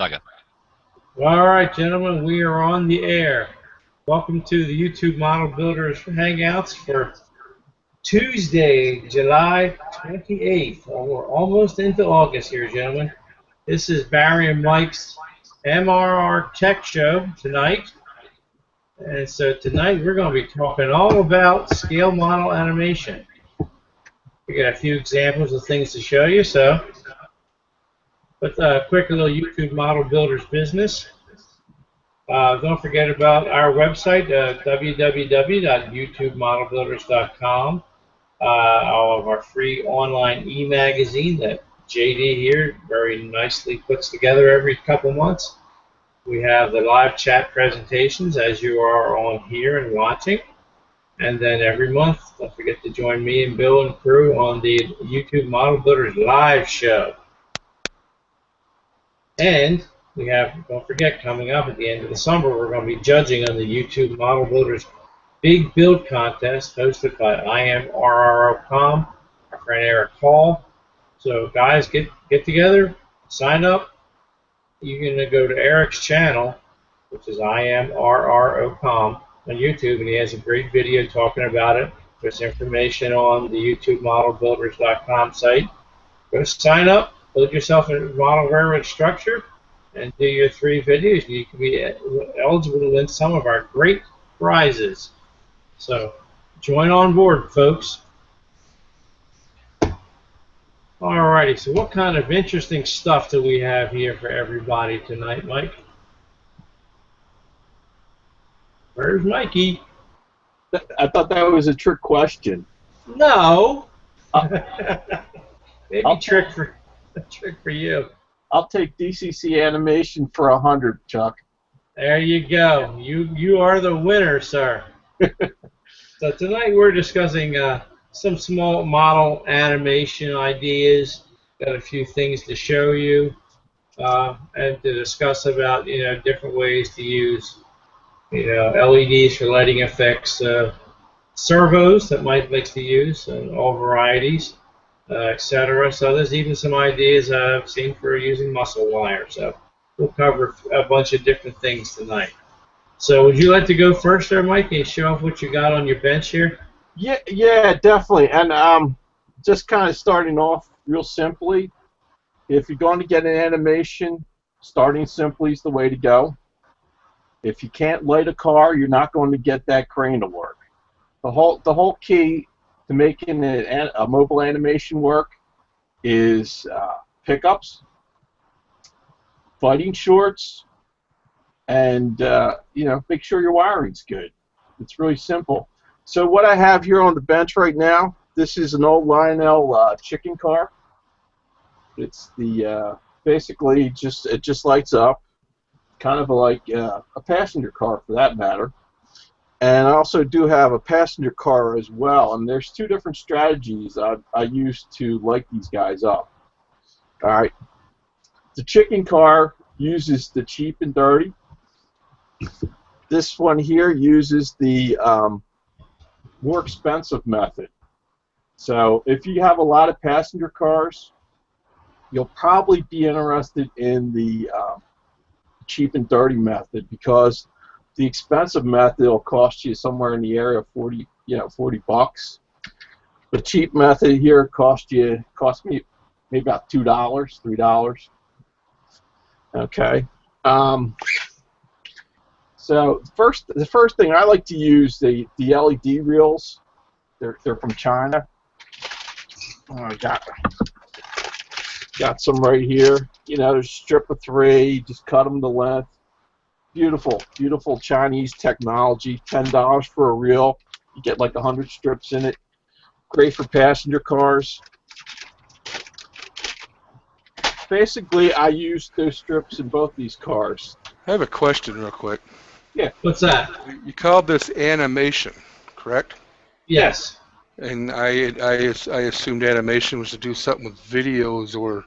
Second. All right, gentlemen, we are on the air. Welcome to the YouTube Model Builders Hangouts for Tuesday, July 28th. We're almost into August here, gentlemen. This is Barry and Mike's MRR Tech Show tonight. And so tonight we're going to be talking all about scale model animation. We got a few examples of things to show you, but a quick little YouTube Model Builders business. Don't forget about our website, www.youtubemodelbuilders.com. All of our free online e-magazine that JD here very nicely puts together every couple months. We have the live chat presentations as you are on here and watching. And then every month, don't forget to join me and Bill and crew on the YouTube Model Builders live show. And we have, don't forget, coming up at the end of the summer, we're going to be judging on the YouTube Model Builders Big Build Contest hosted by IMRR.com, our friend Eric Hall. So guys, get together, sign up. You can go to Eric's channel, which is IMRR.com on YouTube, and he has a great video talking about it. There's information on the YouTubeModelBuilders.com site. Go sign up, build yourself a model railroad structure, and do your 3 videos. You can be eligible to win some of our great prizes. So join on board, folks. Alrighty, so what kind of interesting stuff do we have here for everybody tonight, Mike? Where's Mikey? I thought that was a trick question. No. Maybe trick for you. I'll take DCC animation for 100, Chuck. There you go. You are the winner, sir. So tonight we're discussing some small model animation ideas. Got a few things to show you and to discuss about different ways to use LEDs for lighting effects, servos that Mike likes to use, and all varieties, etc. So there's even some ideas I've seen for using muscle wire. So we'll cover a bunch of different things tonight. So would you like to go first there, Mike, and show off what you got on your bench here? Yeah, definitely. And just kind of starting off real simply, if you're going to get an animation, starting simply is the way to go. If you can't light a car, you're not going to get that crane to work. The whole key to making a mobile animation work is pickups, fighting shorts, and make sure your wiring's good. It's really simple. So what I have here on the bench right now, this is an old Lionel chicken car. It's the basically it just lights up, kind of like a passenger car for that matter. And I also do have a passenger car as well. And there's 2 different strategies I use to light these guys up. All right, the chicken car uses the cheap and dirty. This one here uses the more expensive method. So if you have a lot of passenger cars, you'll probably be interested in the cheap and dirty method, because the expensive method will cost you somewhere in the area of 40 bucks. The cheap method here cost me maybe about $2, $3. Okay. So the first thing I like to use the LED reels. They're from China. I got some right here. There's a strip of 3. Just cut them to length. Beautiful, beautiful Chinese technology. $10 for a reel. You get like 100 strips in it. Great for passenger cars. Basically, I use those strips in both these cars. I have a question real quick. Yeah. What's that? You called this animation, correct? Yes. And I assumed animation was to do something with videos or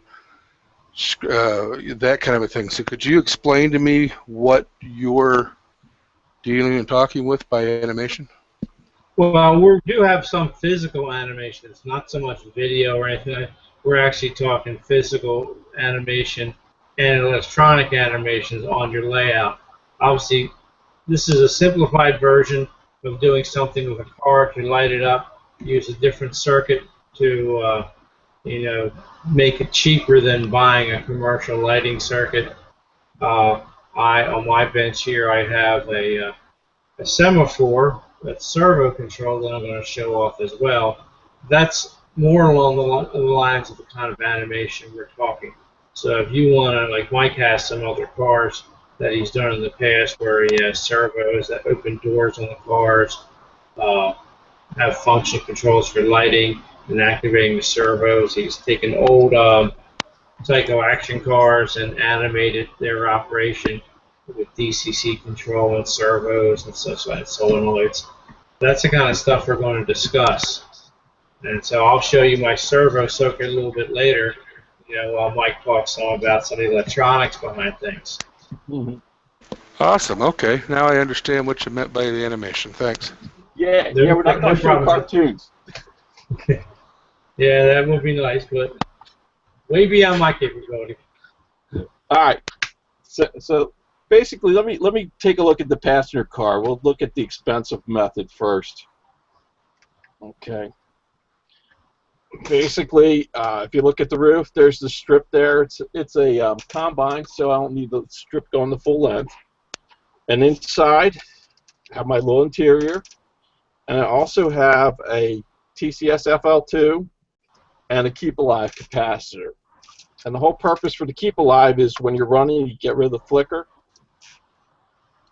that kind of a thing. So could you explain to me what you're dealing and talking with by animation? Well, we do have some physical animation. It's not so much video or anything. We're actually talking physical animation and electronic animations on your layout. Obviously, this is a simplified version of doing something with a car to light it up. Use a different circuit to you know, make it cheaper than buying a commercial lighting circuit. On my bench here, I have a semaphore that's servo controlled that I'm going to show off as well. That's more along the lines of the kind of animation we're talking. So if you want to, like Mike has some other cars that he's done in the past where he has servos that open doors on the cars, uh, have function controls for lighting and activating the servos. He's taken old Psycho action cars and animated their operation with DCC control and servos and such like solenoids. That's the kind of stuff we're going to discuss. And so I'll show you my servo circuit a little bit later, while Mike talks some about some of the electronics behind things. Mm-hmm. Awesome. Okay. Now I understand what you meant by the animation. Thanks. Yeah, we're not going to show cartoons. Yeah, that would be nice, but way beyond my capability. All right. So basically, let me take a look at the passenger car. We'll look at the expensive method first. Okay. Basically, if you look at the roof, there's the strip there. It's a combine, so I don't need the strip going the full length. And inside, I have my little interior, and I also have a TCS FL2 and a Keep Alive capacitor. And the whole purpose for the Keep Alive is when you're running, you get rid of the flicker.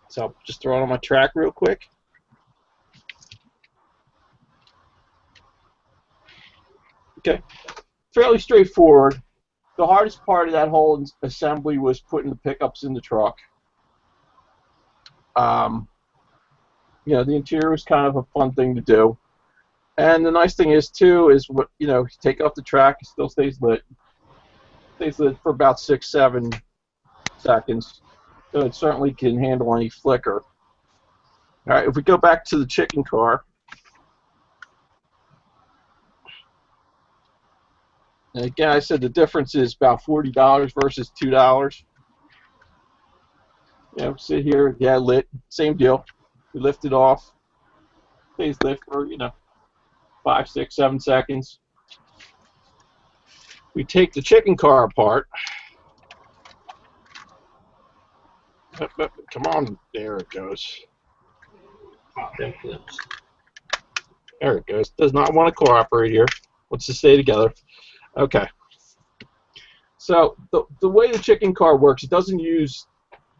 So I'll just throw it on my track real quick. Okay, fairly straightforward. The hardest part of that whole assembly was putting the pickups in the truck. The interior was kind of a fun thing to do. And the nice thing is, too, is you take off the track, it still stays lit. Stays lit for about 6-7 seconds. So it certainly can handle any flicker. All right, if we go back to the chicken car. And again, I said the difference is about $40 versus $2. Sit here, lit, same deal. We lift it off, stays lit for 5, 6, 7 seconds. We take the chicken car apart. Come on, there it goes. There it goes. Does not want to cooperate here. Wants to stay together. Okay. So the way the chicken car works, it doesn't use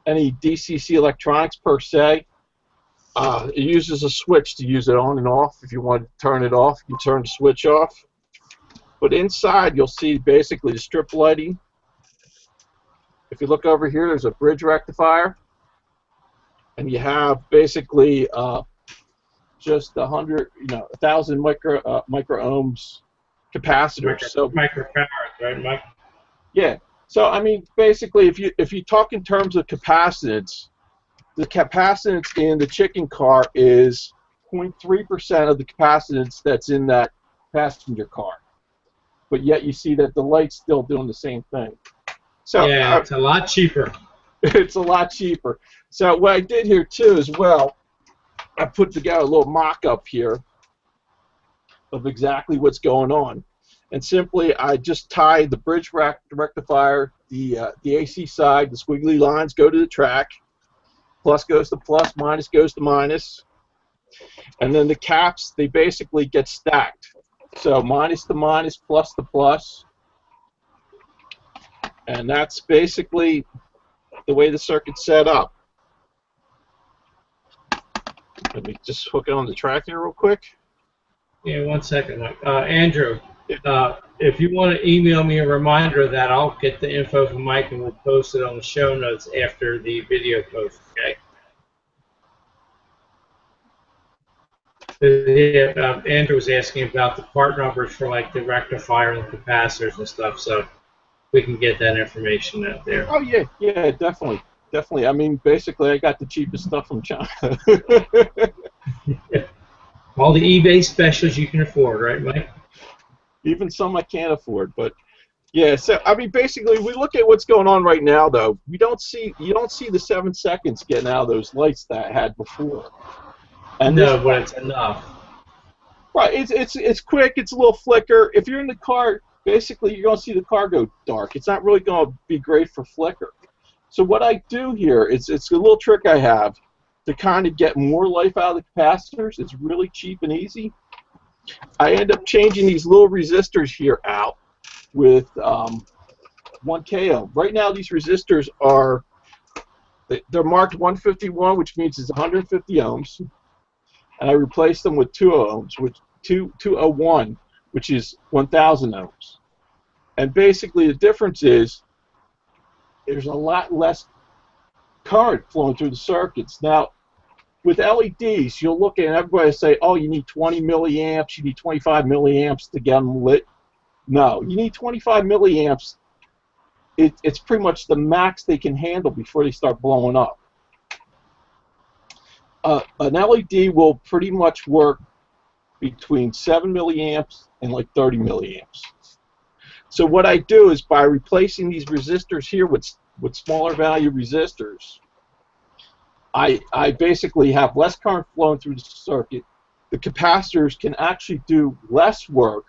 any DCC electronics per se. It uses a switch to use it on and off. If you want to turn it off, you can turn the switch off. But inside, you'll see basically the strip lighting. If you look over here, there's a bridge rectifier, and you have basically just 1,000 micro ohms capacitor. Microfarads, right, Mike? Yeah. So I mean, basically, if you talk in terms of capacitance, the capacitance in the chicken car is 0.3% of the capacitance that's in that passenger car. But yet you see that the light's still doing the same thing. So yeah, it's a lot cheaper. It's a lot cheaper. So what I did here too as well, I put together a little mock-up here of exactly what's going on. And simply, I just tie the bridge rectifier, the AC side, the squiggly lines go to the track, plus goes to plus, minus goes to minus, and then the caps, they basically get stacked. So minus to minus, plus to plus, and that's basically the way the circuit's set up. Let me just hook it on the track here real quick. Yeah, 1 second, Mike. Andrew, if you want to email me a reminder of that, I'll get the info from Mike and we'll post it on the show notes after the video post, okay? Yeah, Andrew was asking about the part numbers for like the rectifier and the capacitors and stuff, so we can get that information out there. Oh yeah, definitely. I mean, basically, I got the cheapest stuff from China. All the eBay specials you can afford, right, Mike? Even some I can't afford, but Yeah, so I mean, basically, we look at what's going on right now, though. You don't see the 7 seconds getting out of those lights that I had before. And No, but it's enough. right, it's quick. It's a little flicker. If you're in the car, basically, you're going to see the car go dark. It's not really going to be great for flicker. So what I do here is it's a little trick I have to kind of get more life out of the capacitors. It's really cheap and easy. I end up changing these little resistors here out with 1K ohm. Right now, these resistors they're marked 151, which means it's 150 ohms, and I replaced them with 201, which is 1,000 ohms. And basically, the difference is there's a lot less current flowing through the circuits. Now, with LEDs, you'll look at everybody say, "Oh, you need 20 milliamps, you need 25 milliamps to get them lit." No, you need 25 milliamps. It's pretty much the max they can handle before they start blowing up. An LED will pretty much work between 7 milliamps and like 30 milliamps. So what I do is by replacing these resistors here with smaller value resistors, I basically have less current flowing through the circuit. The capacitors can actually do less work,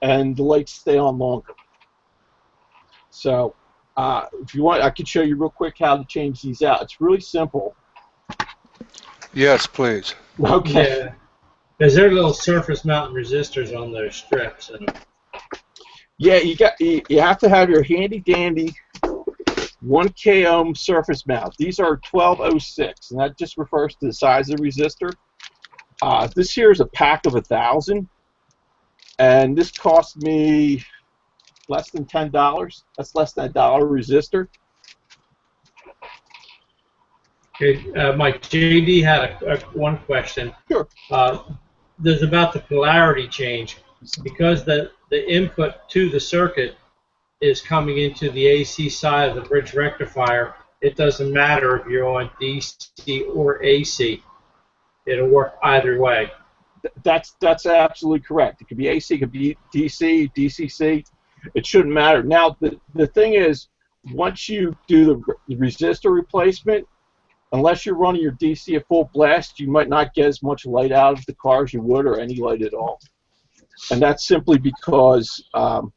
and the lights stay on longer. So if you want, I could show you real quick how to change these out. It's really simple. Yes, please. Okay. Yeah. Because there are little surface mounting resistors on those strips. Yeah, you have to have your handy dandy 1K ohm surface mount. These are 1206, and that just refers to the size of the resistor. This here is a pack of 1,000, and this cost me less than $10. That's less than $1 resistor. Okay, Mike, JD had one question. Sure. There's about the polarity change. Because the input to the circuit is coming into the AC side of the bridge rectifier, it doesn't matter if you're on DC or AC. It'll work either way. That's absolutely correct. It could be AC, it could be DC, DCC. It shouldn't matter. Now, the thing is, once you do the resistor replacement, unless you're running your DC at full blast, you might not get as much light out of the car as you would, or any light at all. And that's simply because the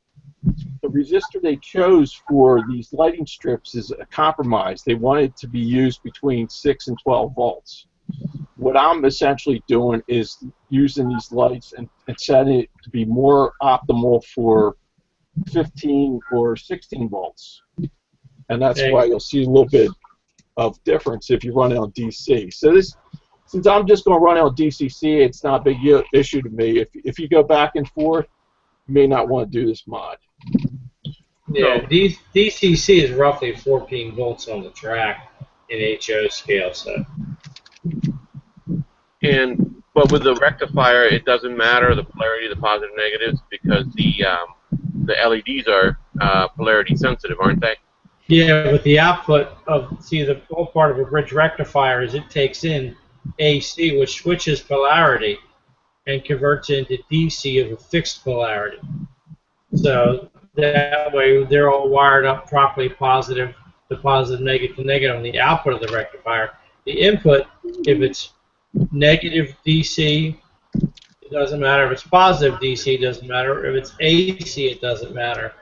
resistor they chose for these lighting strips is a compromise. They want it to be used between 6 and 12 volts. What I'm essentially doing is using these lights and setting it to be more optimal for 15 or 16 volts. And that's why you'll see a little bit of difference if you run it on DC. So since I'm just going to run it on DCC, it's not a big issue to me. If you go back and forth, you may not want to do this mod. Yeah, DCC is roughly 14 volts on the track in HO scale. So. But with the rectifier, it doesn't matter the polarity, the positive negatives, because the LEDs are polarity sensitive, aren't they? Yeah, but the output of the whole part of a bridge rectifier is it takes in AC, which switches polarity and converts into DC of a fixed polarity. So that way they're all wired up properly, positive to positive, negative to negative on the output of the rectifier. The input, if it's negative DC, it doesn't matter. If it's positive DC, it doesn't matter. If it's AC, it doesn't matter.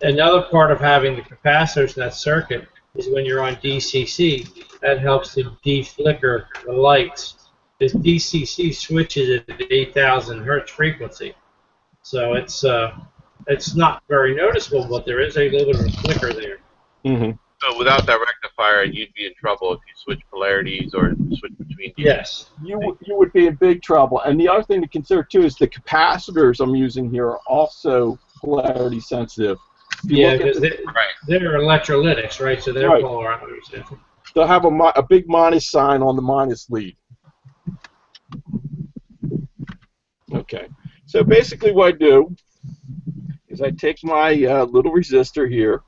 Another part of having the capacitors in that circuit is when you're on DCC, that helps to deflicker the lights. This DCC switches at 8,000 hertz frequency, so it's not very noticeable, but there is a little bit of a flicker there. Mm-hmm. So without that rectifier, you'd be in trouble if you switch polarities or switch between. Yes. You would be in big trouble. And the other thing to consider too is the capacitors I'm using here are also polarity sensitive. Yeah, because they're electrolytics, right? So they're polarized. They'll have a big minus sign on the minus lead. Okay. So basically what I do is I take my little resistor here,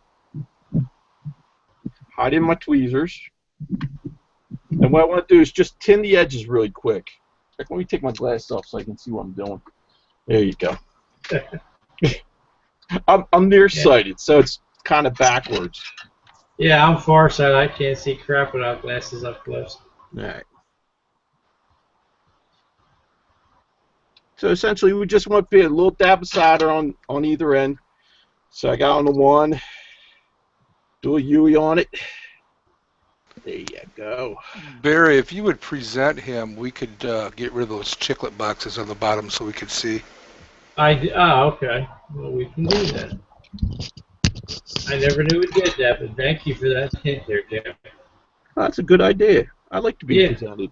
hide in my tweezers, and what I want to do is just tin the edges really quick. Let me take my glasses off so I can see what I'm doing. There you go. I'm nearsighted, so it's kind of backwards. Yeah, I'm farsighted. I can't see crap without glasses up close. All right. So essentially, we just want to put a little dab of solder on either end. So I got on the one, do a UE on it. There you go. Barry, if you would present him, we could get rid of those chiclet boxes on the bottom so we could see. Okay. Well, we can do that. I never knew we did that, but thank you for that hint there, Jim. Oh, that's a good idea. I'd like to be presented.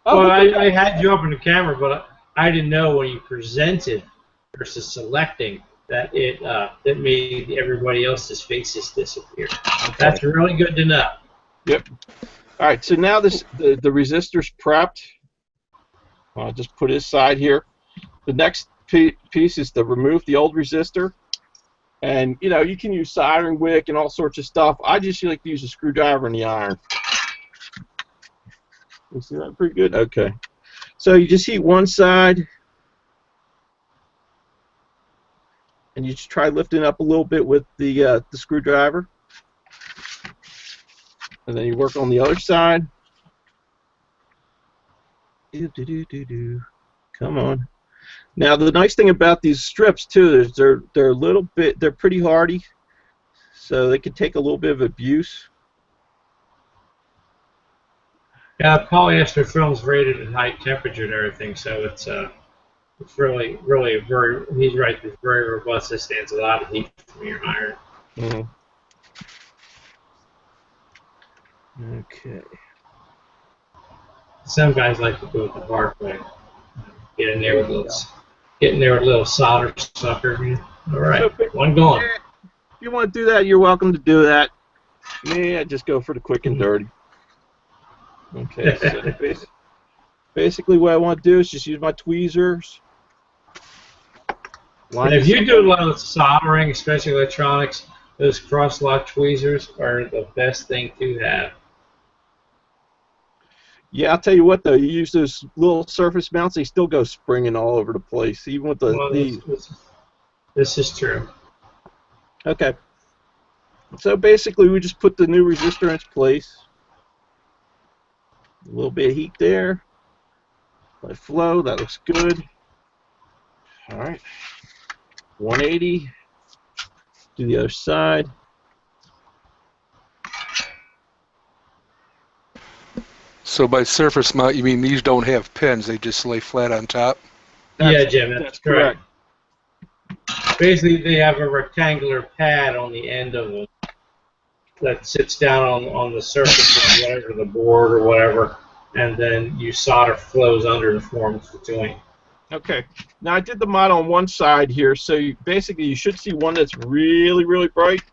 Oh, Well, I had you up in the camera, but I didn't know when you presented versus selecting that that made everybody else's faces disappear. Okay. That's really good to know. Yep. All right. So now the resistor's prepped. I'll just put it aside here. The next piece is to remove the old resistor. And, you know, you can use soldering wick and all sorts of stuff. I just like to use a screwdriver and the iron. You see that pretty good? Okay. So you just heat one side. And you just try lifting up a little bit with the screwdriver. And then you work on the other side. Come on. Now the nice thing about these strips too is they're a little bit, they're pretty hardy, so they can take a little bit of abuse. Yeah, polyester film's rated at high temperature and everything, so it's really very. He's right. It's very robust. It stands a lot of heat from your iron. Mm-hmm. Okay. Some guys like to do it the hard way. Get in there with a little solder sucker. All right, one going. If you want to do that, you're welcome to do that. Me, I just go for the quick and dirty. Okay. So basically, what I want to do is just use my tweezers. And if you do a lot of soldering, especially electronics, those cross-lock tweezers are the best thing to have. Yeah, I'll tell you what though, you use those little surface mounts, they still go springing all over the place, even with This is true. Okay. So basically we just put the new resistor in its place. A little bit of heat there. Let it flow, that looks good. Alright. 180. Do the other side. So by surface mount, you mean these don't have pins, they just lay flat on top? Yeah, Jim, that's correct. Basically, they have a rectangular pad on the end of them that sits down on the surface of whatever, the board or whatever, and then you solder flows under and forms the joint. Okay. Now I did the mod on one side here, so basically you should see one that's really, really bright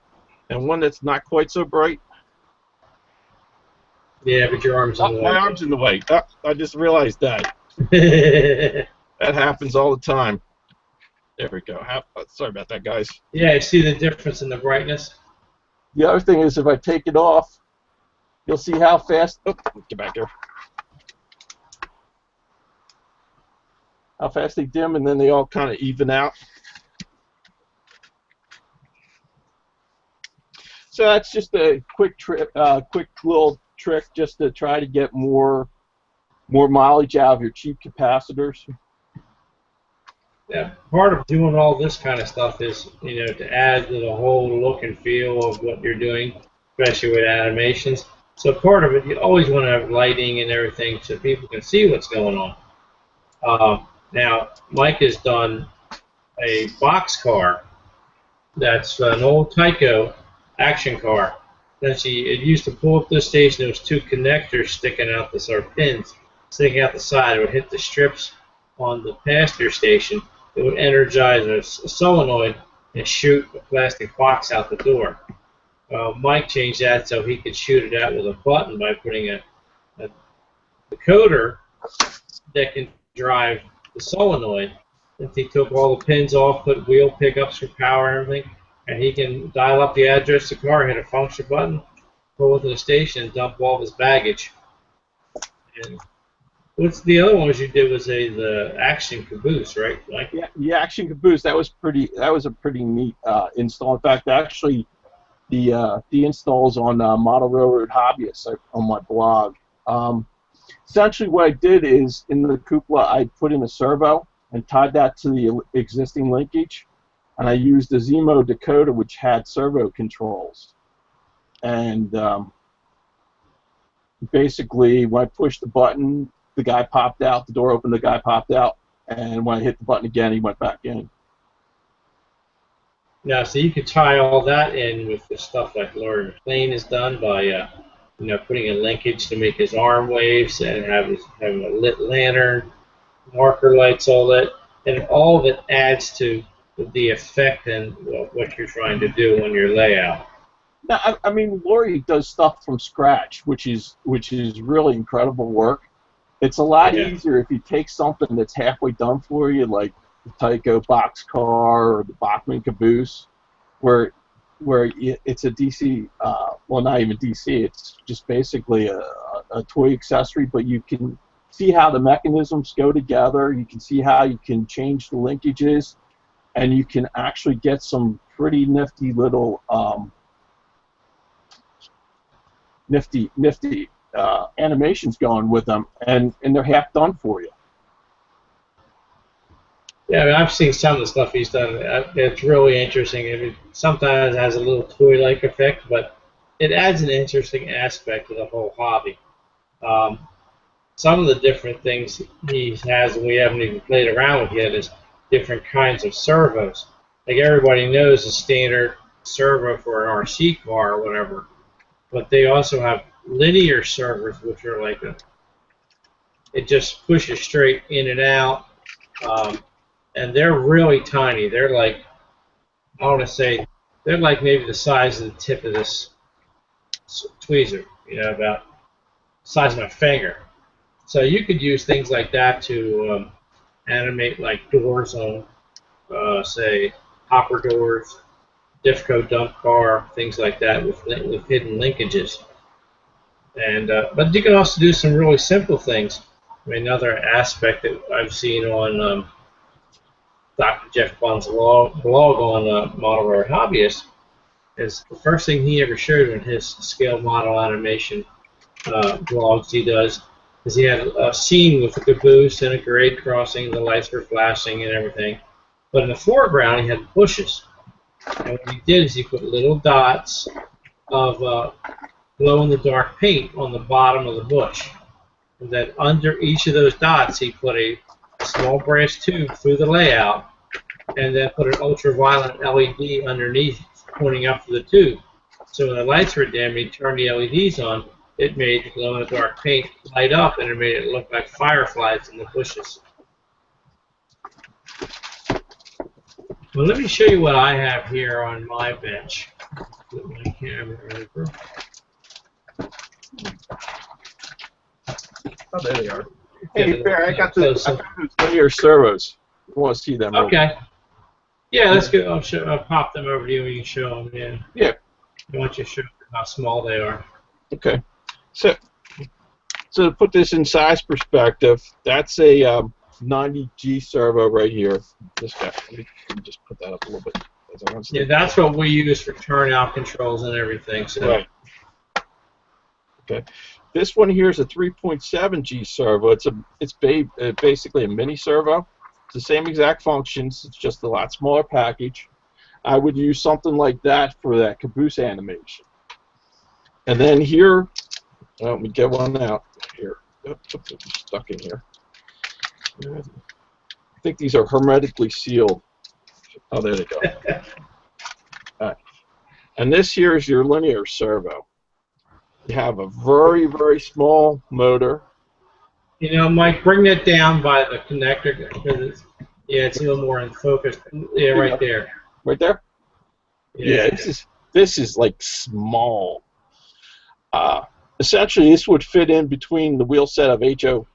and one that's not quite so bright. Yeah, but your arm's in the way. My arm's in the way. I just realized that. That happens all the time. There we go. Sorry about that, guys. Yeah, you see the difference in the brightness? The other thing is if I take it off, you'll see how fast... Oh, get back here. How fast they dim, and then they all kind of even out. So that's just a quick little trick just to try to get more mileage out of your cheap capacitors. Yeah, part of doing all this kind of stuff is, you know, to add to the whole look and feel of what you're doing, especially with animations. So part of it, you always want to have lighting and everything so people can see what's going on. Now, Mike has done a box car that's an old Tyco action car. It used to pull up this station. There was two connectors sticking out, or pins sticking out the side. It would hit the strips on the passenger station. It would energize a solenoid and shoot a plastic box out the door. Mike changed that so he could shoot it out with a button by putting a decoder that can drive the solenoid. If he took all the pins off, put wheel pickups for power and everything, and he can dial up the address of the car, hit a function button, pull it to the station, and dump all of his baggage. And What's the other ones you did was the action caboose, right? Like, Yeah, the Action Caboose. That was pretty. That was a pretty neat install. In fact, actually, the installs on Model Railroad Hobbyist on my blog. Um, Essentially, what I did is in the cupola, I put in a servo and tied that to the existing linkage, and I used the Zemo decoder, which had servo controls. And basically, when I pushed the button, the guy popped out. The door opened. The guy popped out. And when I hit the button again, he went back in. now, so you could tie all that in with the stuff like Lord McLean has done by, putting a linkage to make his arm waves and having a lit lantern, marker lights, all that, and all of it adds to the effect and what you're trying to do on your layout. Now, I mean, Lori does stuff from scratch, which is really incredible work. It's a lot easier if you take something that's halfway done for you, like the Tyco boxcar or the Bachmann caboose, where it's a DC, well, not even DC, it's just basically a toy accessory, but you can see how the mechanisms go together, you can see how you can change the linkages, and you can actually get some pretty nifty little nifty animations going with them, and they're half done for you. Yeah, I mean, I've seen some of the stuff he's done. It's really interesting. I mean, sometimes it has a little toy-like effect, but it adds an interesting aspect to the whole hobby. Some of the different things he has and we haven't even played around with yet is different kinds of servos. Like everybody knows the standard servo for an RC car or whatever, but they also have linear servos, which are like it just pushes straight in and out. And they're really tiny. They're like, I want to say, they're like maybe the size of the tip of this tweezer, about the size of my finger. So you could use things like that to animate like doors on, say, hopper doors, Diffco dump car, things like that with hidden linkages. And but you can also do some really simple things. I mean, another aspect that I've seen on Dr. Jeff Bond's blog on Model Railroad Hobbyist is the first thing he ever showed in his scale model animation blogs he does is he had a scene with a caboose and a grade crossing, the lights were flashing and everything. But in the foreground, he had bushes. And what he did is he put little dots of glow-in-the-dark paint on the bottom of the bush. And then under each of those dots, he put a small brass tube through the layout, and then put an ultraviolet LED underneath, pointing up to the tube. So when the lights were dim, he turned the LEDs on. It made the glow-in-the-dark paint light up, and it made it look like fireflies in the bushes. Well, let me show you what I have here on my bench. Put my camera over. Oh, there they are. Hey, Bear, I got those linear servos. I want to see them. Okay. Yeah, let's go. I'll pop them over to you and you can show them. Yeah. Yeah. I want you to show how small they are. Okay. So to put this in size perspective, that's a 90G servo right here. This guy. Let me just put that up a little bit. Yeah, that's what we use for turnout controls and everything. So. Right. Okay. This one here is a 3.7G servo. It's basically a mini servo. It's the same exact functions. It's just a lot smaller package. I would use something like that for that caboose animation. And then here, let me get one out here. Oops, it's stuck in here. I think these are hermetically sealed. Oh, there they go. All right. And this here is your linear servo. You have a very, very small motor. Mike, bring that down by the connector because it's a little more in focus. Yeah, right there. Right there? Yeah, this is like small. Essentially, this would fit in between the wheel set of HO.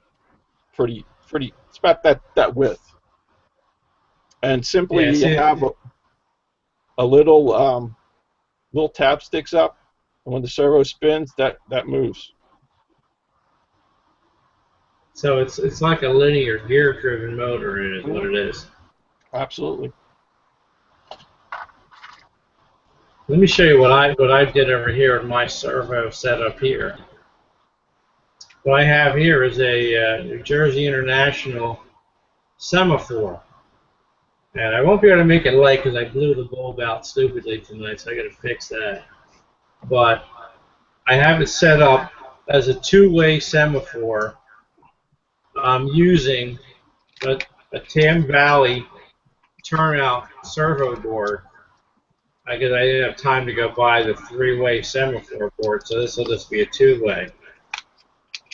Pretty. It's about that width. And simply you have a little tab sticks up, and when the servo spins, that moves. So it's like a linear gear-driven motor, is what it is. Absolutely. Let me show you what I did over here in my servo setup here. What I have here is a New Jersey International semaphore. And I won't be able to make it light because I blew the bulb out stupidly tonight, so I got to fix that. But I have it set up as a two-way semaphore. I'm using a Tam Valley turnout servo board. I didn't have time to go buy the three-way semaphore board, so this will just be a two-way.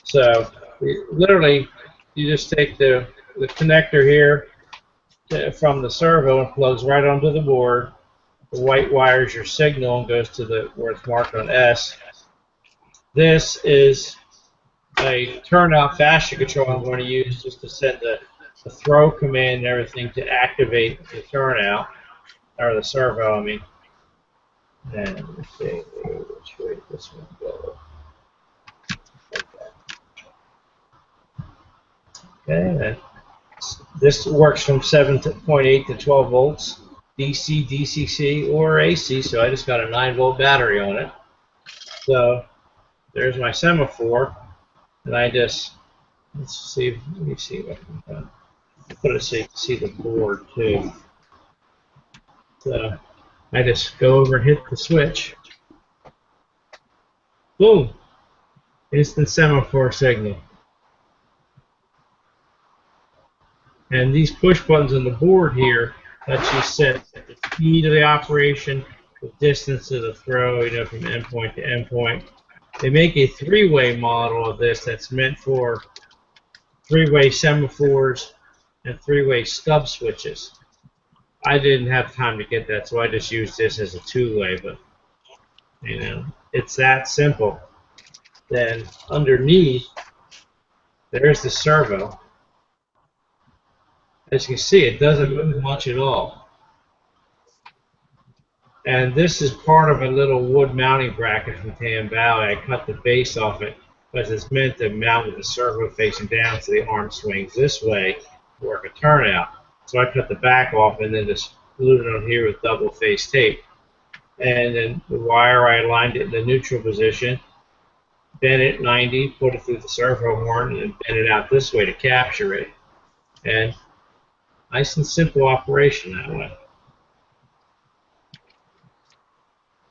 So literally, you just take the connector here from the servo and plugs right onto the board. The white wires your signal and goes to where it's marked on S. This is a turnout fascia control I'm going to use just to send the throw command and everything to activate the turnout, or the servo, I mean. And let me see which way this one goes. Okay, and this works from 7.8 to 12 volts, DC, DCC, or AC, so I just got a 9-volt battery on it. So there's my semaphore, and I just, let me see if I can put it so you can see the board too. So I just go over and hit the switch. Boom! Instant semaphore signal. And these push buttons on the board here let you set the speed of the operation, the distance to the throw, from endpoint to endpoint. They make a three-way model of this that's meant for three-way semaphores and three-way stub switches. I didn't have time to get that, so I just used this as a two-way, but it's that simple. Then underneath, there's the servo. As you can see, it doesn't move much at all. And this is part of a little wood mounting bracket from Tam Valley. I cut the base off it because it's meant to mount with the servo facing down so the arm swings this way to work a turnout. So I cut the back off and then just glued it on here with double face tape. And then the wire, I aligned it in the neutral position, bent it 90, put it through the servo horn, and bent it out this way to capture it. And nice and simple operation that way.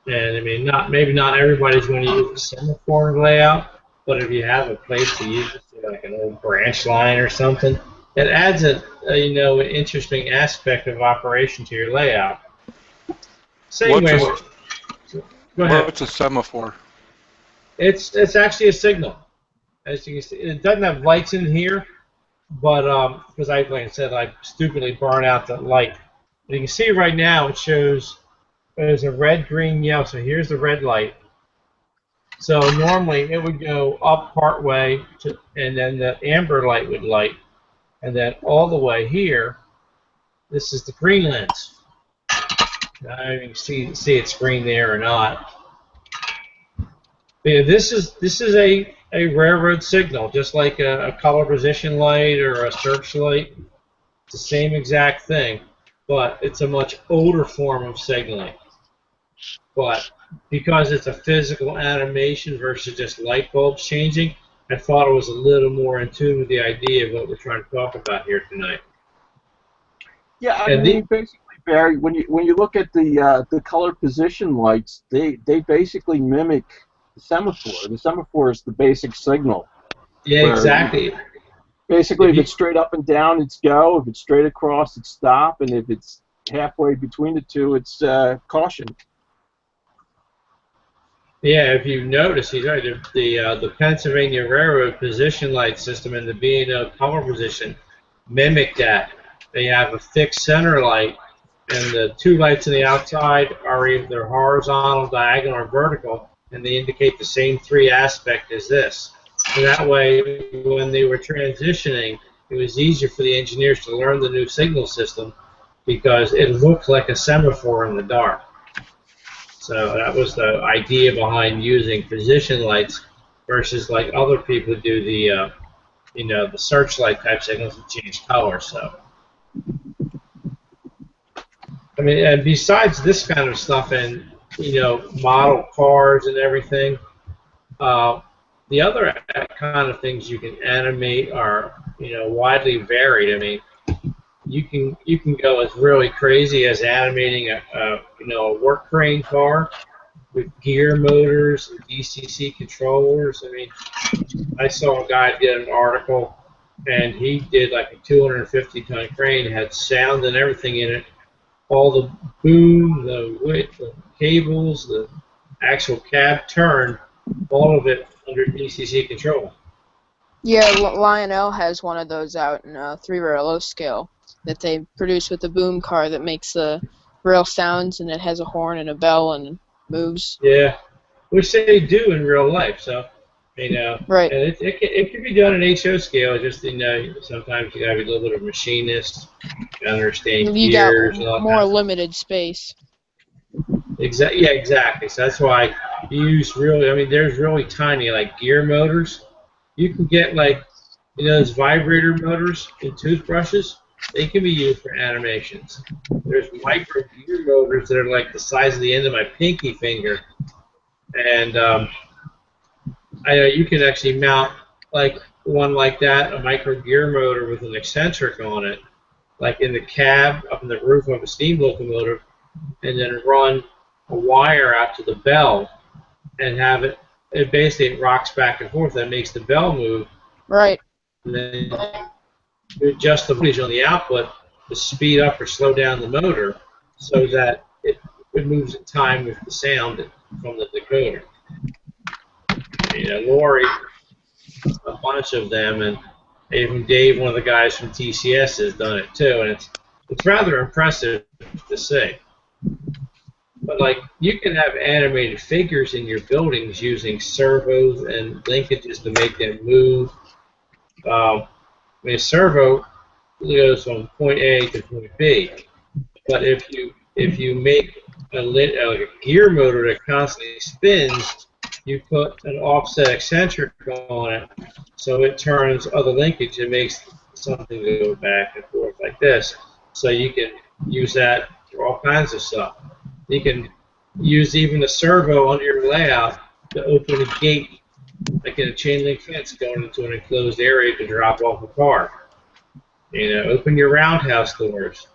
And I mean, maybe not everybody's going to use the semaphore layout, but if you have a place to use it, like an old branch line or something, it adds an interesting aspect of operation to your layout. Same way. Go ahead. What's a semaphore? It's actually a signal. As you can see, it doesn't have lights in here, but because like I said, I stupidly burned out the light. But you can see right now it shows there's a red, green, yellow. So here's the red light. So normally it would go up part way, and then the amber light would light, and then all the way here, this is the green lens. I don't even see it's green there or not. But yeah, this is a railroad signal, just like a color position light or a search light. It's the same exact thing, but it's a much older form of signaling. But because it's a physical animation versus just light bulbs changing, I thought it was a little more in tune with the idea of what we're trying to talk about here tonight. Yeah, I mean, basically, Barry, when you look at the color position lights, they basically mimic the semaphore. The semaphore is the basic signal. Yeah, exactly. Basically, if it's straight up and down, it's go. If it's straight across, it's stop. And if it's halfway between the two, it's caution. Yeah, if you notice, he's right. The Pennsylvania Railroad position light system and the B&O color position mimic that. They have a fixed center light, and the two lights on the outside are either horizontal, diagonal, or vertical, and they indicate the same three aspect as this. And that way, when they were transitioning, it was easier for the engineers to learn the new signal system because it looked like a semaphore in the dark. So that was the idea behind using position lights versus like other people do the the searchlight type signals will change color. So, I mean, and besides this kind of stuff and, model cars and everything, uh, the other kind of things you can animate are, widely varied. I mean, you can go as really crazy as animating a work crane car with gear motors and DCC controllers. I mean, I saw a guy did an article, and he did like a 250-ton crane. It had sound and everything in it. All the boom, the width, the cables, the actual cab turned, all of it under DCC control. Yeah, Lionel has one of those out in a 3-rail low scale that they produce with the boom car that makes the rail sounds, and it has a horn and a bell and moves. Yeah, which they do in real life. So, Right. and it can be done in HO scale. Just sometimes you got to be a little bit of a machinist, to understand You gears got and all more that. limited space. Yeah, exactly. So that's why you use really. I mean, there's really tiny like gear motors. You can get like those vibrator motors in toothbrushes. They can be used for animations. There's micro gear motors that are like the size of the end of my pinky finger, and I know you can actually mount like one like that, a micro gear motor with an eccentric on it, like in the cab up in the roof of a steam locomotive, and then run a wire out to the bell and have it. It basically rocks back and forth. That makes the bell move. Right. And then you adjust the voltage on the output to speed up or slow down the motor so that it moves in time with the sound from the decoder. Lori, a bunch of them, and even Dave, one of the guys from TCS, has done it too, and it's rather impressive to see. But like, you can have animated figures in your buildings using servos and linkages to make them move. I mean, a servo goes from point A to point B, but if you make like a gear motor that constantly spins, you put an offset eccentric on it, so it turns other linkage and makes something go back and forth like this. So you can use that for all kinds of stuff. You can use even a servo under your layout to open a gate, like in a chain link fence going into an enclosed area to drop off a car. Open your roundhouse doors.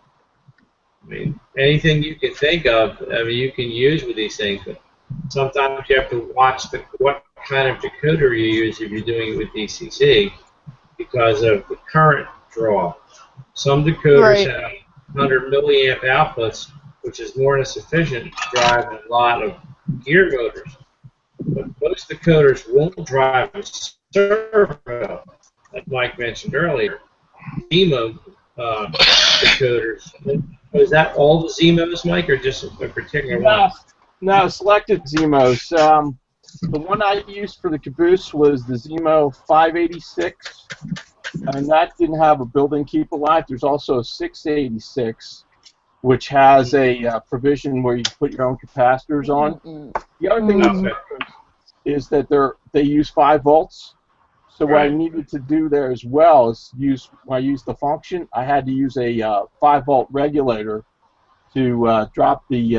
I mean, anything you can think of, you can use with these things, but sometimes you have to watch what kind of decoder you use if you're doing it with DCC because of the current draw. Some decoders have 100 milliamp outputs, which is more than sufficient to drive a lot of gear motors. But most decoders won't drive a servo, like Mike mentioned earlier. Zemo decoders. Is that all the Zemos, Mike, or just a particular one? No, selected Zemos. The one I used for the caboose was the Zemo 586, and that didn't have a built-in keep alive. There's also a 686, which has a provision where you can put your own capacitors on. The other thing is that they use 5 volts. So what I needed to do there as well is when I used the function, I had to use a 5-volt regulator to drop the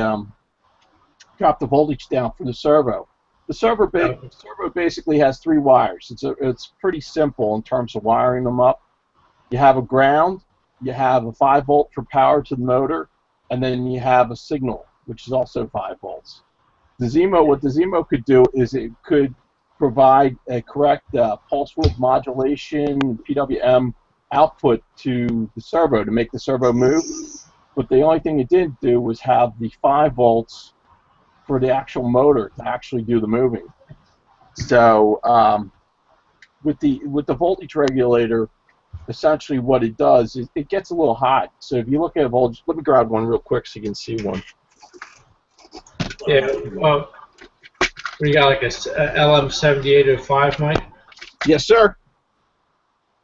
voltage down for the servo. The servo basically has 3 wires. It's pretty simple in terms of wiring them up. You have a ground, you have a 5 volt for power to the motor, and then you have a signal, which is also 5 volts. What the Zemo could do is it could provide a correct pulse width modulation, PWM output to the servo to make the servo move. But the only thing it didn't do was have the 5 volts for the actual motor to actually do the moving. So with the voltage regulator, essentially what it does is it gets a little hot. So if you look at voltage, let me grab one real quick so you can see one. Yeah. Well, we got like a LM7805, Mike. Yes, sir.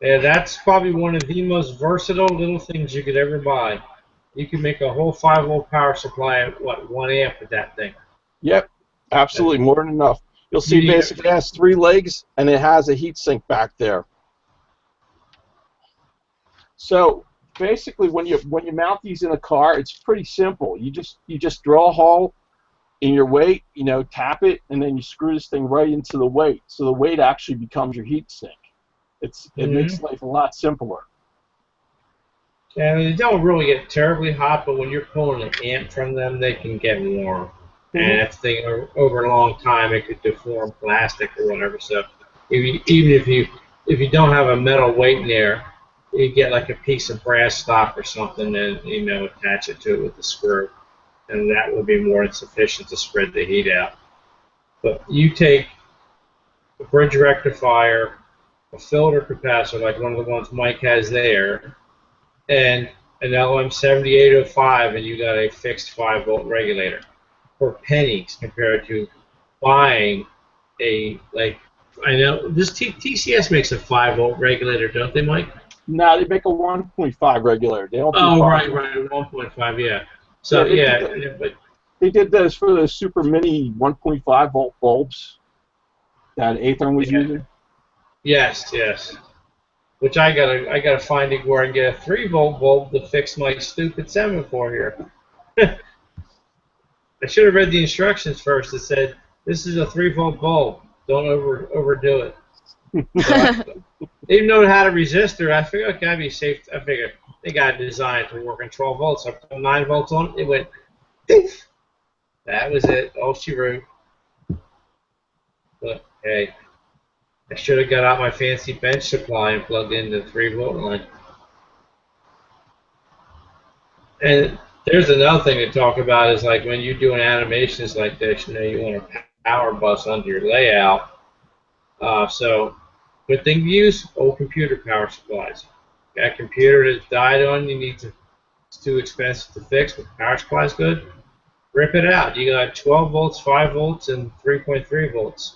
Yeah, that's probably one of the most versatile little things you could ever buy. You can make a whole 5-volt power supply at 1 amp with that thing. Yep, absolutely, more than enough. You'll see basically it has 3 legs and it has a heat sink back there. So basically, when you mount these in a car, it's pretty simple. You just drill a hole in your weight, tap it, and then you screw this thing right into the weight. So the weight actually becomes your heat sink. It makes life a lot simpler. And they don't really get terribly hot, but when you're pulling an amp from them, they can get warm. And that thing, over a long time, it could deform plastic or whatever. So even if you don't have a metal weight in there, you get like a piece of brass stock or something, and attach it to it with the screw, and that will be more than sufficient to spread the heat out. But you take a bridge rectifier, a filter capacitor like one of the ones Mike has there, and an LM7805, and you got a fixed 5-volt regulator for pennies compared to buying I know this TCS makes a 5-volt regulator, don't they, Mike? No, they make a 1.5 regulator. They don't do right, 1.5, yeah. So but they did those for the super mini 1.5 volt bulbs that Aethern was using. Yes. Which I gotta find it where I can get a 3-volt bulb to fix my stupid semaphore here. I should have read the instructions first. It said this is a 3-volt bulb. Don't overdo it. They didn't know how to resistor. I figured, okay, I'd be safe. I figured they got it designed to work in 12 volts. I put 9 volts on it. It went, doof. That was it. All she wrote. But hey, I should have got out my fancy bench supply and plugged in the 3-volt line. And there's another thing to talk about is like when you're doing animations like this, you want a power bus under your layout. So good thing to use, old computer power supplies. Got a computer that's died on, it's too expensive to fix, but power supply's good. Rip it out. You got 12 volts, 5 volts, and 3.3 volts.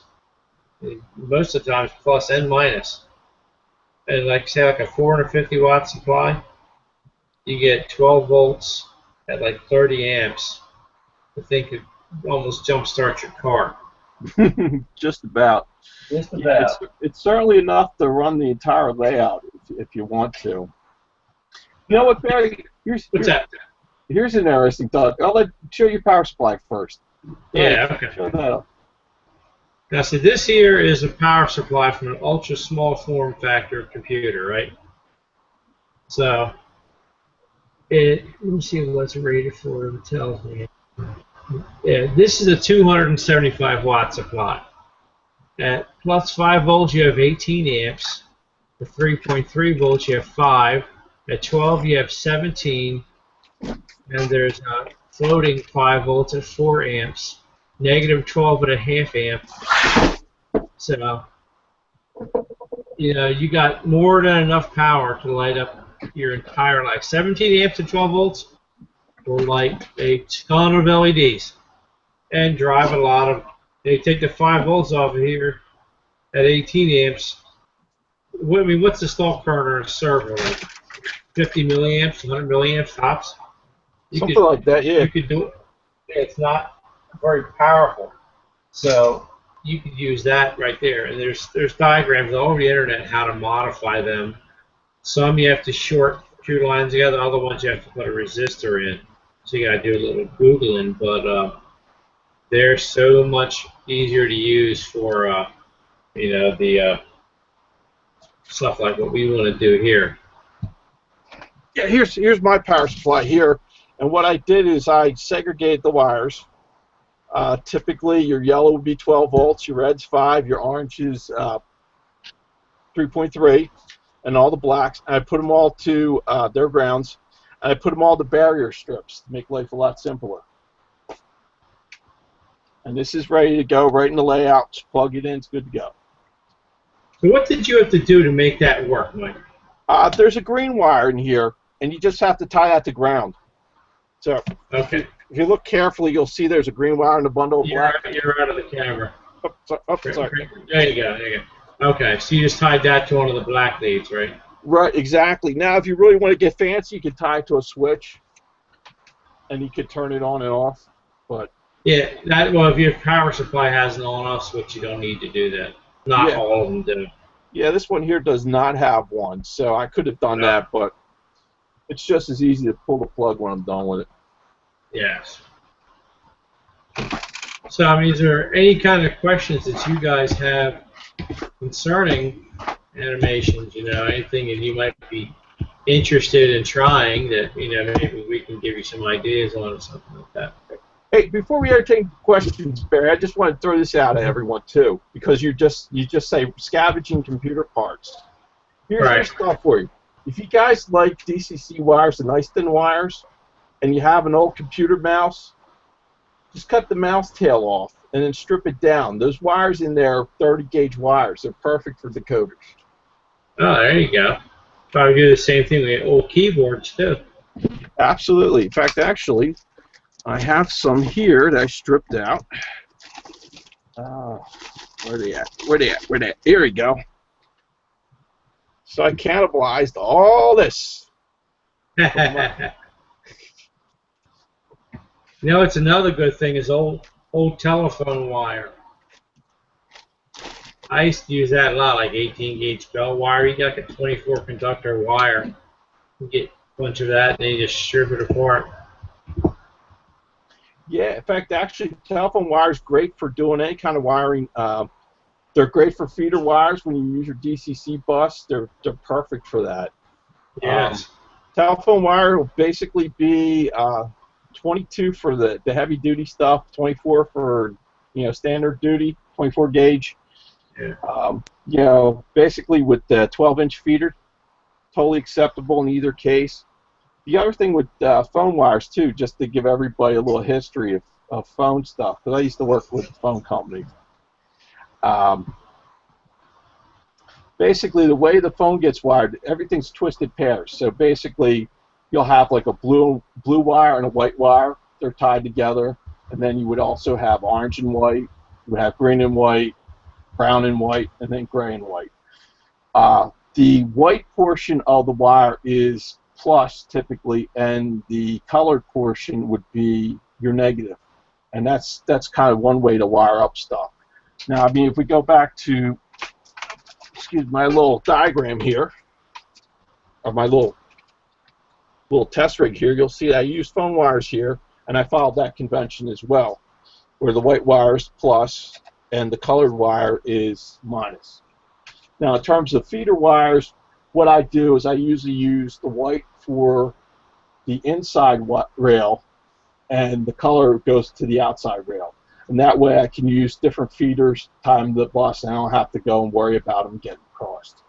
Most of the time it's plus and minus. And like say like a 450 watt supply, you get 12 volts at like 30 amps. The thing could almost jumpstart your car. Just about. Yeah, it's certainly enough to run the entire layout if you want to. You know what, Barry? Here's an interesting thought. I'll show you power supply first. Yeah, okay. Show that up. Now, see, this here is a power supply from an ultra small form factor computer, right? So, let me see what's rated for. It tells me. Yeah, this is a 275 watt supply. At plus 5 volts, you have 18 amps. At 3.3 volts, you have 5. At 12, you have 17. And there's a floating 5 volts at 4 amps. Negative 12.5 amp. So, you got more than enough power to light up your entire life. 17 amps at 12 volts will light a ton of LEDs and drive a lot of. They take the 5 volts off of here at 18 amps. What's the stall current on a server? Like 50 milliamps, 100 milliamps tops? Something like that, yeah. You could do it. It's not very powerful. So you could use that right there. And there's diagrams all over the internet how to modify them. Some you have to short 2 lines together, other ones you have to put a resistor in. So you got to do a little Googling, but they're so much easier to use for the stuff like what we want to do here. Yeah, here's my power supply here, and what I did is I segregated the wires. Typically, your yellow would be 12 volts, your red's 5, your orange is 3.3, and all the blacks. And I put them all to their grounds, and I put them all to barrier strips to make life a lot simpler. And this is ready to go right in the layout. Just plug it in, it's good to go. So what did you have to do to make that work, Mike? There's a green wire in here, and you just have to tie that to ground. So okay. If you look carefully, you'll see there's a green wire in the bundle of black. You're out of the camera. Sorry. There you go. Okay, so you just tied that to one of the black leads, right? Right, exactly. Now, if you really want to get fancy, you can tie it to a switch, and you could turn it on and off. But yeah, if your power supply has an on-off switch, you don't need to do that. Not all of them do. Yeah, this one here does not have one, so I could have done that, but It's just as easy to pull the plug when I'm done with it. Yes. So, I mean, is there any kind of questions that you guys have concerning animations? You know, anything that you might be interested in trying that, you know, maybe we can give you some ideas on or something like that. Hey, before we entertain questions, Barry, I just want to throw this out at everyone too, because you just say scavenging computer parts. Here's Right. stuff for you. If you guys like DCC wires, the nice thin wires, and you have an old computer mouse, just cut the mouse tail off and then strip it down. Those wires in there are 30 gauge wires. They're perfect for decoders. Oh, there you go. Probably do the same thing with old keyboards too. Absolutely. In fact, actually, I have some here that I stripped out. Where they at? Where they at? Where they at? Here we go. So I cannibalized all this. You know, it's another good thing is old telephone wire. I used to use that a lot, like 18 gauge bell wire. You got like a 24 conductor wire. You get a bunch of that, and then you just strip it apart. Yeah, in fact, actually, telephone wire is great for doing any kind of wiring. They're great for feeder wires when you use your DCC bus. They're perfect for that. Yes. Telephone wire will basically be 22 for the heavy duty stuff, 24 for standard duty, 24 gauge. Yeah. Basically with the 12-inch feeder, totally acceptable in either case. The other thing with phone wires too, just to give everybody a little history of phone stuff, because I used to work with phone companies. Basically, the way the phone gets wired, everything's twisted pairs. So basically, you'll have like a blue wire and a white wire. They're tied together, and then you would also have orange and white. You would have green and white, brown and white, and then gray and white. The white portion of the wire is plus typically, and the colored portion would be your negative, and that's kind of one way to wire up stuff. Now, I mean, if we go back to my little diagram here, or my little test rig here, you'll see I used phone wires here, and I followed that convention as well, where the white wire is plus and the colored wire is minus. Now, in terms of feeder wires, what I do is I usually use the white for the inside rail, and the color goes to the outside rail. And that way I can use different feeders, time the bus, and I don't have to go and worry about them getting crossed.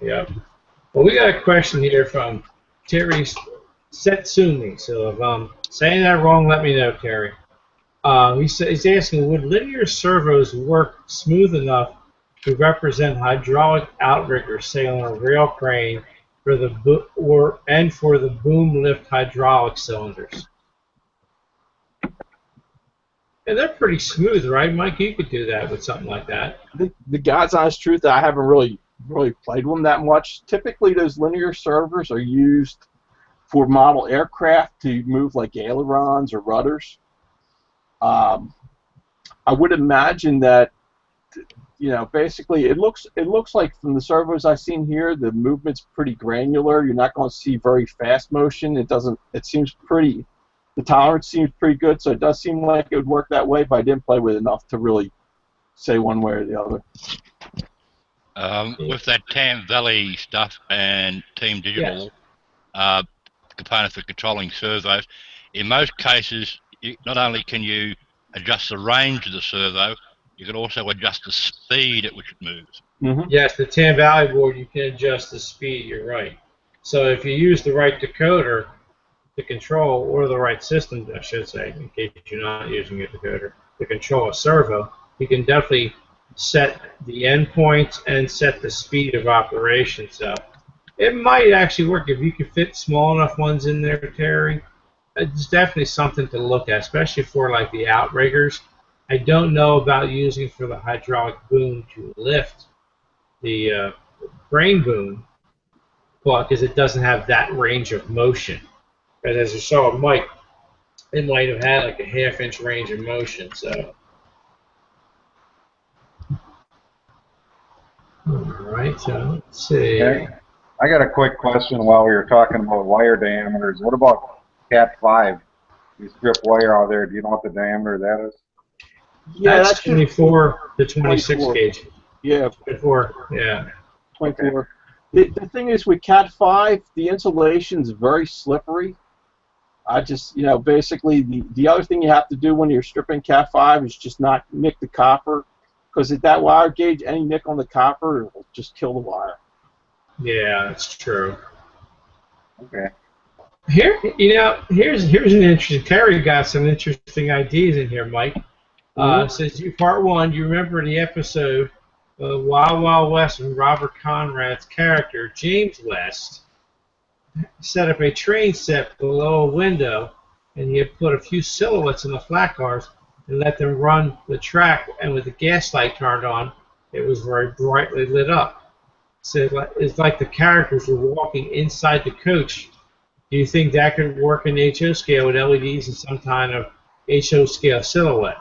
Yep. Well, we got a question here from Terry Setsumi. So if I'm saying that wrong, let me know, Terry. He's asking, would linear servos work smooth enough to represent hydraulic outriggers, say on a rail crane, for the for the boom lift hydraulic cylinders? And they're pretty smooth, right, Mike? You could do that with something like that. The God's honest truth, I haven't really played with them that much. Typically, those linear servers are used for model aircraft to move like ailerons or rudders. I would imagine that, basically it looks like from the servos I've seen here, the movement's pretty granular. You're not going to see very fast motion. The tolerance seems pretty good, so it does seem like it would work that way, but I didn't play with it enough to really say one way or the other. With that Tam Valley stuff and Team Digital components for controlling servos, in most cases, not only can you adjust the range of the servo, you can also adjust the speed at which it moves. Mm-hmm. Yes, the Tam Valley board, you can adjust the speed, you're right. So if you use the right decoder to control, or the right system, I should say, in case you're not using a decoder, to control a servo, you can definitely set the endpoints and set the speed of operation. So it might actually work if you can fit small enough ones in there, Terry. It's definitely something to look at, especially for like the outriggers. I don't know about using for the hydraulic boom to lift the crane boom, because it doesn't have that range of motion. And as you saw, Mike, it might have had like a half-inch range of motion. So, all right. So let's see. Okay. I got a quick question while we were talking about wire diameters. What about Cat 5? You strip wire out there. Do you know what the diameter of that is? Yeah, that's 24 to 26 24. gauge. Yeah, 24, yeah. 24. The thing is, with Cat 5, the insulation is very slippery. I just, basically, the other thing you have to do when you're stripping Cat 5 is just not nick the copper, because at that wire gauge, any nick on the copper will just kill the wire. Yeah, that's true. Okay. Here's an interesting. Terry got some interesting ideas in here, Mike. Says part one. You remember the episode Wild Wild West and Robert Conrad's character James West set up a train set below a window, and he had put a few silhouettes in the flat cars and let them run the track. And with the gas light turned on, it was very brightly lit up. So it's like the characters were walking inside the coach. Do you think that could work in HO scale with LEDs and some kind of HO scale silhouette?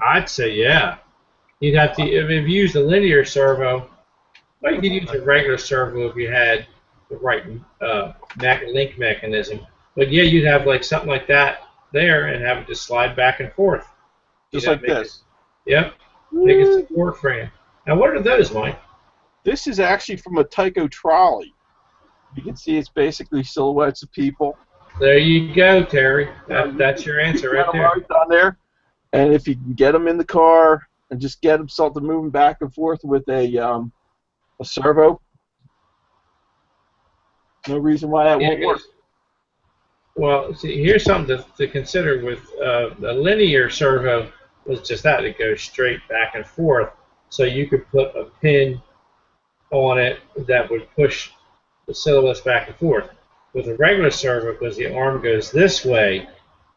I'd say yeah. You'd have to, if you used a linear servo, or you could use a regular servo if you had the right link mechanism. But yeah, you'd have like something like that there and have it just slide back and forth. Just like this. Yep. Make it support frame. Now, what are those, Mike? This is actually from a Tyco trolley. You can see it's basically silhouettes of people. There you go, Terry. That's your answer right there. On there. And if you can get them in the car and just get them something moving back and forth with a servo, no reason why that won't work. Well, see, here's something to consider with the linear servo was just that. It goes straight back and forth. So you could put a pin on it that would push the silhouettes back and forth. With a regular servo, because the arm goes this way,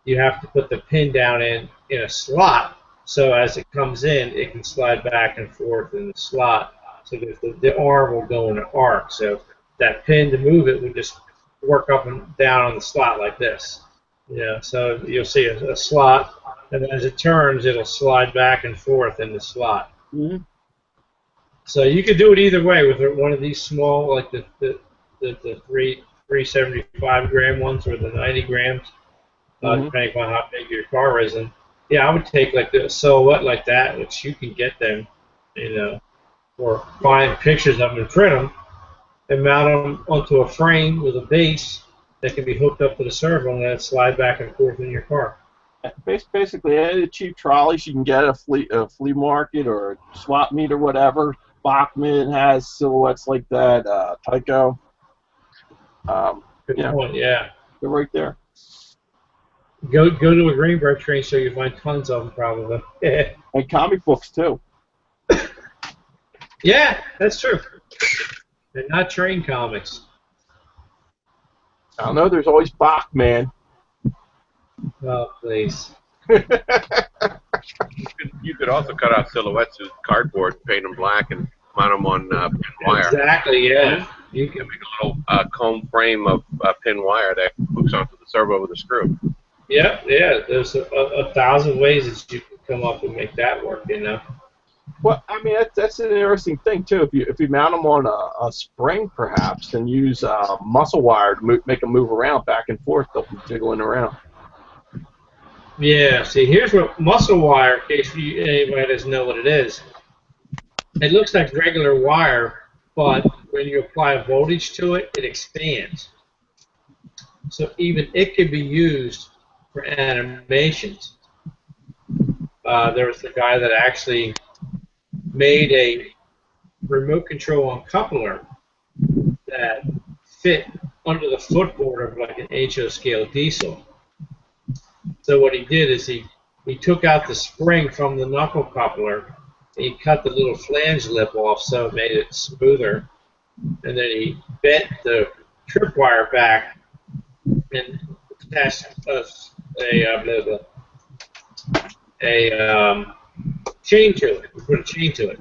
you have to put the pin down in a slot, so as it comes in, it can slide back and forth in the slot. So the arm will go in an arc. So that pin to move it would just work up and down on the slot like this. Yeah. So you'll see a slot, and then as it turns, it'll slide back and forth in the slot. Mm-hmm. So you could do it either way with one of these small, like the 375 gram ones or the 90 grams, depending upon how big your car is. And yeah, I would take like a silhouette like that, which you can get them, or find pictures of them and print them, and mount them onto a frame with a base that can be hooked up to the servo and let it slide back and forth in your car. Basically, any cheap trolleys you can get at a flea market or a swap meet or whatever. Bachman has silhouettes like that. Tyco. Good point, yeah. They're right there. Go to a Greenberg train show, you find tons of them probably. And comic books too. Yeah, that's true. They're not train comics. I don't know. There's always Bachman. Oh, please. You could also cut out silhouettes with cardboard, paint them black, and mount them on pin wire. Exactly, yeah. You can make a little comb frame of pin wire that hooks onto the servo with a screw. Yeah. There's a 1,000 ways that you can come up and make that work, Well, I mean, that's an interesting thing too. If you mount them on a spring, perhaps, and use muscle wire to make them move around back and forth, they'll be jiggling around. Yeah. See, here's what muscle wire, in case anybody doesn't know what it is. It looks like regular wire, but when you apply a voltage to it, it expands. So even it could be used for animations. There was the guy that actually made a remote control uncoupler that fit under the footboard of like an HO scale diesel. So what he did is he took out the spring from the knuckle coupler, and he cut the little flange lip off so it made it smoother, and then he bent the tripwire back and attached a chain to it. He put a chain to it.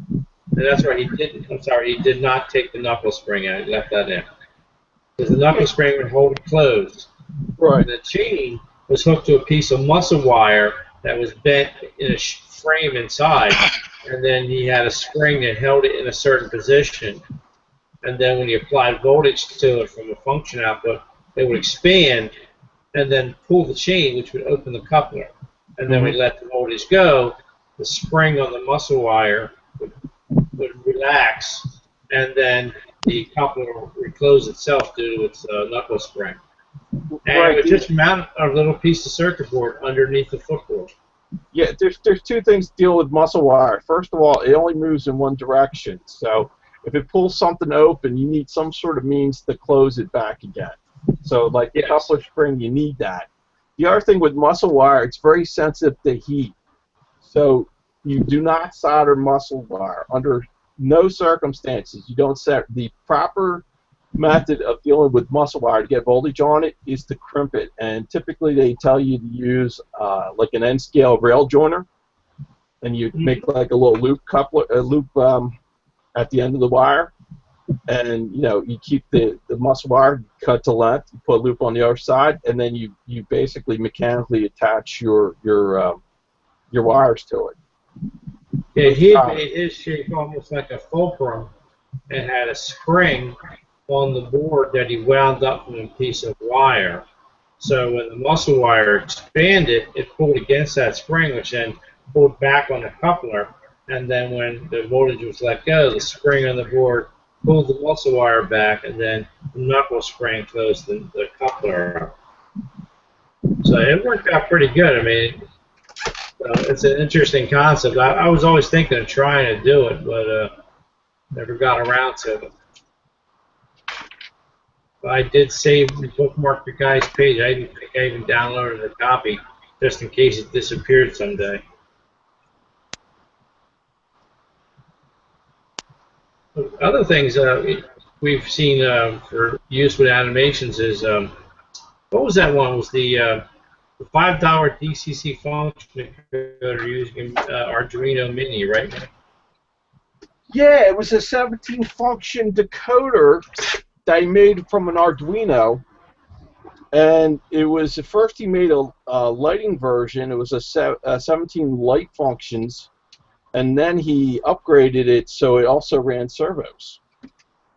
And that's right, he did not take the knuckle spring out. He left that in. Because the knuckle spring would hold it closed. Right. And the chain was hooked to a piece of muscle wire that was bent in a frame inside. And then he had a spring that held it in a certain position. and then when you applied voltage to it from a function output, it would expand and then pull the chain, which would open the coupler. And then we let the voltage go, the spring on the muscle wire would relax, and then the coupler would close itself due to its knuckle spring. And it would just mount a little piece of circuit board underneath the footboard. Yeah, there's two things to deal with muscle wire. First of all, it only moves in one direction. So if it pulls something open, you need some sort of means to close it back again. So like the coupler spring, you need that. The other thing with muscle wire, it's very sensitive to heat. So you do not solder muscle wire under no circumstances. You don't set the proper method of dealing with muscle wire to get voltage on it is to crimp it, and typically they tell you to use like an N-scale rail joiner, and you make like a little loop coupler, at the end of the wire, and you keep the muscle wire cut to length, you put a loop on the other side, and then you basically mechanically attach your wires to it. Yeah, he made his shape almost like a fulcrum and had a spring on the board that he wound up in a piece of wire. So when the muscle wire expanded, it pulled against that spring, which then pulled back on the coupler. And then when the voltage was let go, the spring on the board pulled the muscle wire back, and then the knuckle spring closed the coupler up. So it worked out pretty good. I mean, it's an interesting concept. I was always thinking of trying to do it, but never got around to it. But I did save and bookmark the guy's page. I didn't think I even downloaded a copy just in case it disappeared someday. Other things we've seen for use with animations is, what was that one? It was the $5 DCC function encoder using Arduino Mini, right? Yeah, it was a 17-function decoder that he made from an Arduino, and it was at first he made a lighting version. It was a 17 light functions, and then he upgraded it so it also ran servos.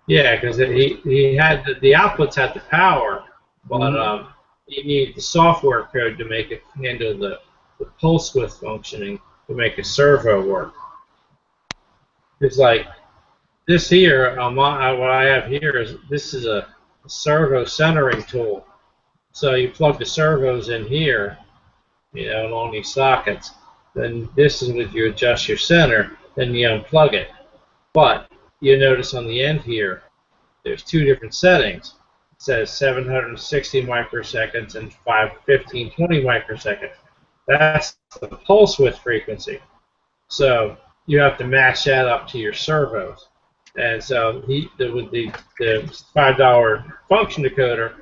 Yeah, because he had the outputs had the power, but you need the software code to make it handle the pulse width functioning to make a servo work. It's like this here, what I have here is a servo centering tool. So you plug the servos in here, along these sockets. Then this is when you adjust your center, then you unplug it. But you notice on the end here, there's two different settings. It says 760 microseconds and 1520 microseconds. That's the pulse width frequency. So you have to match that up to your servos. And so with the $5 function decoder,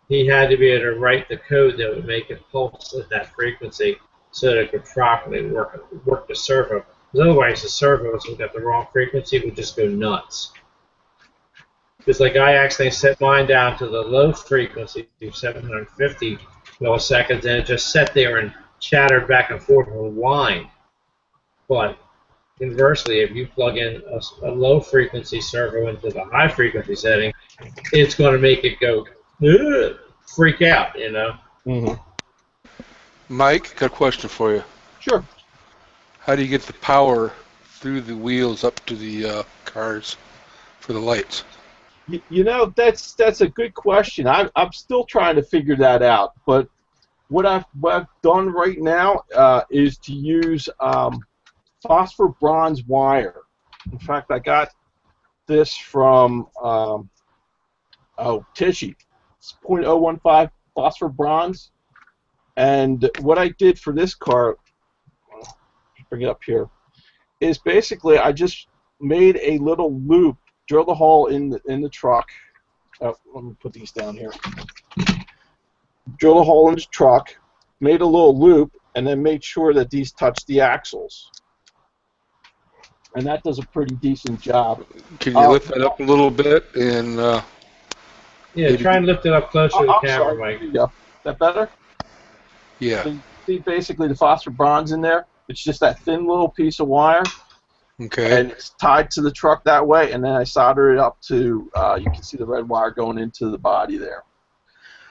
he had to be able to write the code that would make it pulse at that frequency so that it could properly work the servo. Because otherwise the servos would get the wrong frequency, would just go nuts. Because like I actually set mine down to the low frequency, 750 milliseconds, and it just sat there and chattered back and forth and whined. But conversely, if you plug in a low frequency servo into the high frequency setting, it's going to make it go freak out, Mike, got a question for you. Sure. How do you get the power through the wheels up to the cars for the lights? That's a good question. I'm still trying to figure that out. But what I've done right now is to use phosphor bronze wire. In fact, I got this from Tishy. It's 0.015 phosphor bronze. And what I did for this car, bring it up here, is basically I just made a little loop, drilled a hole in the truck. Oh, let me put these down here. Drilled a hole in the truck, made a little loop, and then made sure that these touch the axles. And that does a pretty decent job. Can you lift that up a little bit? And yeah, try and lift it up closer to the camera, sorry. Mike. Yeah. Is that better? Yeah. So you see basically the phosphor bronze in there? It's just that thin little piece of wire. Okay. And it's tied to the truck that way, and then I solder it up to, you can see the red wire going into the body there.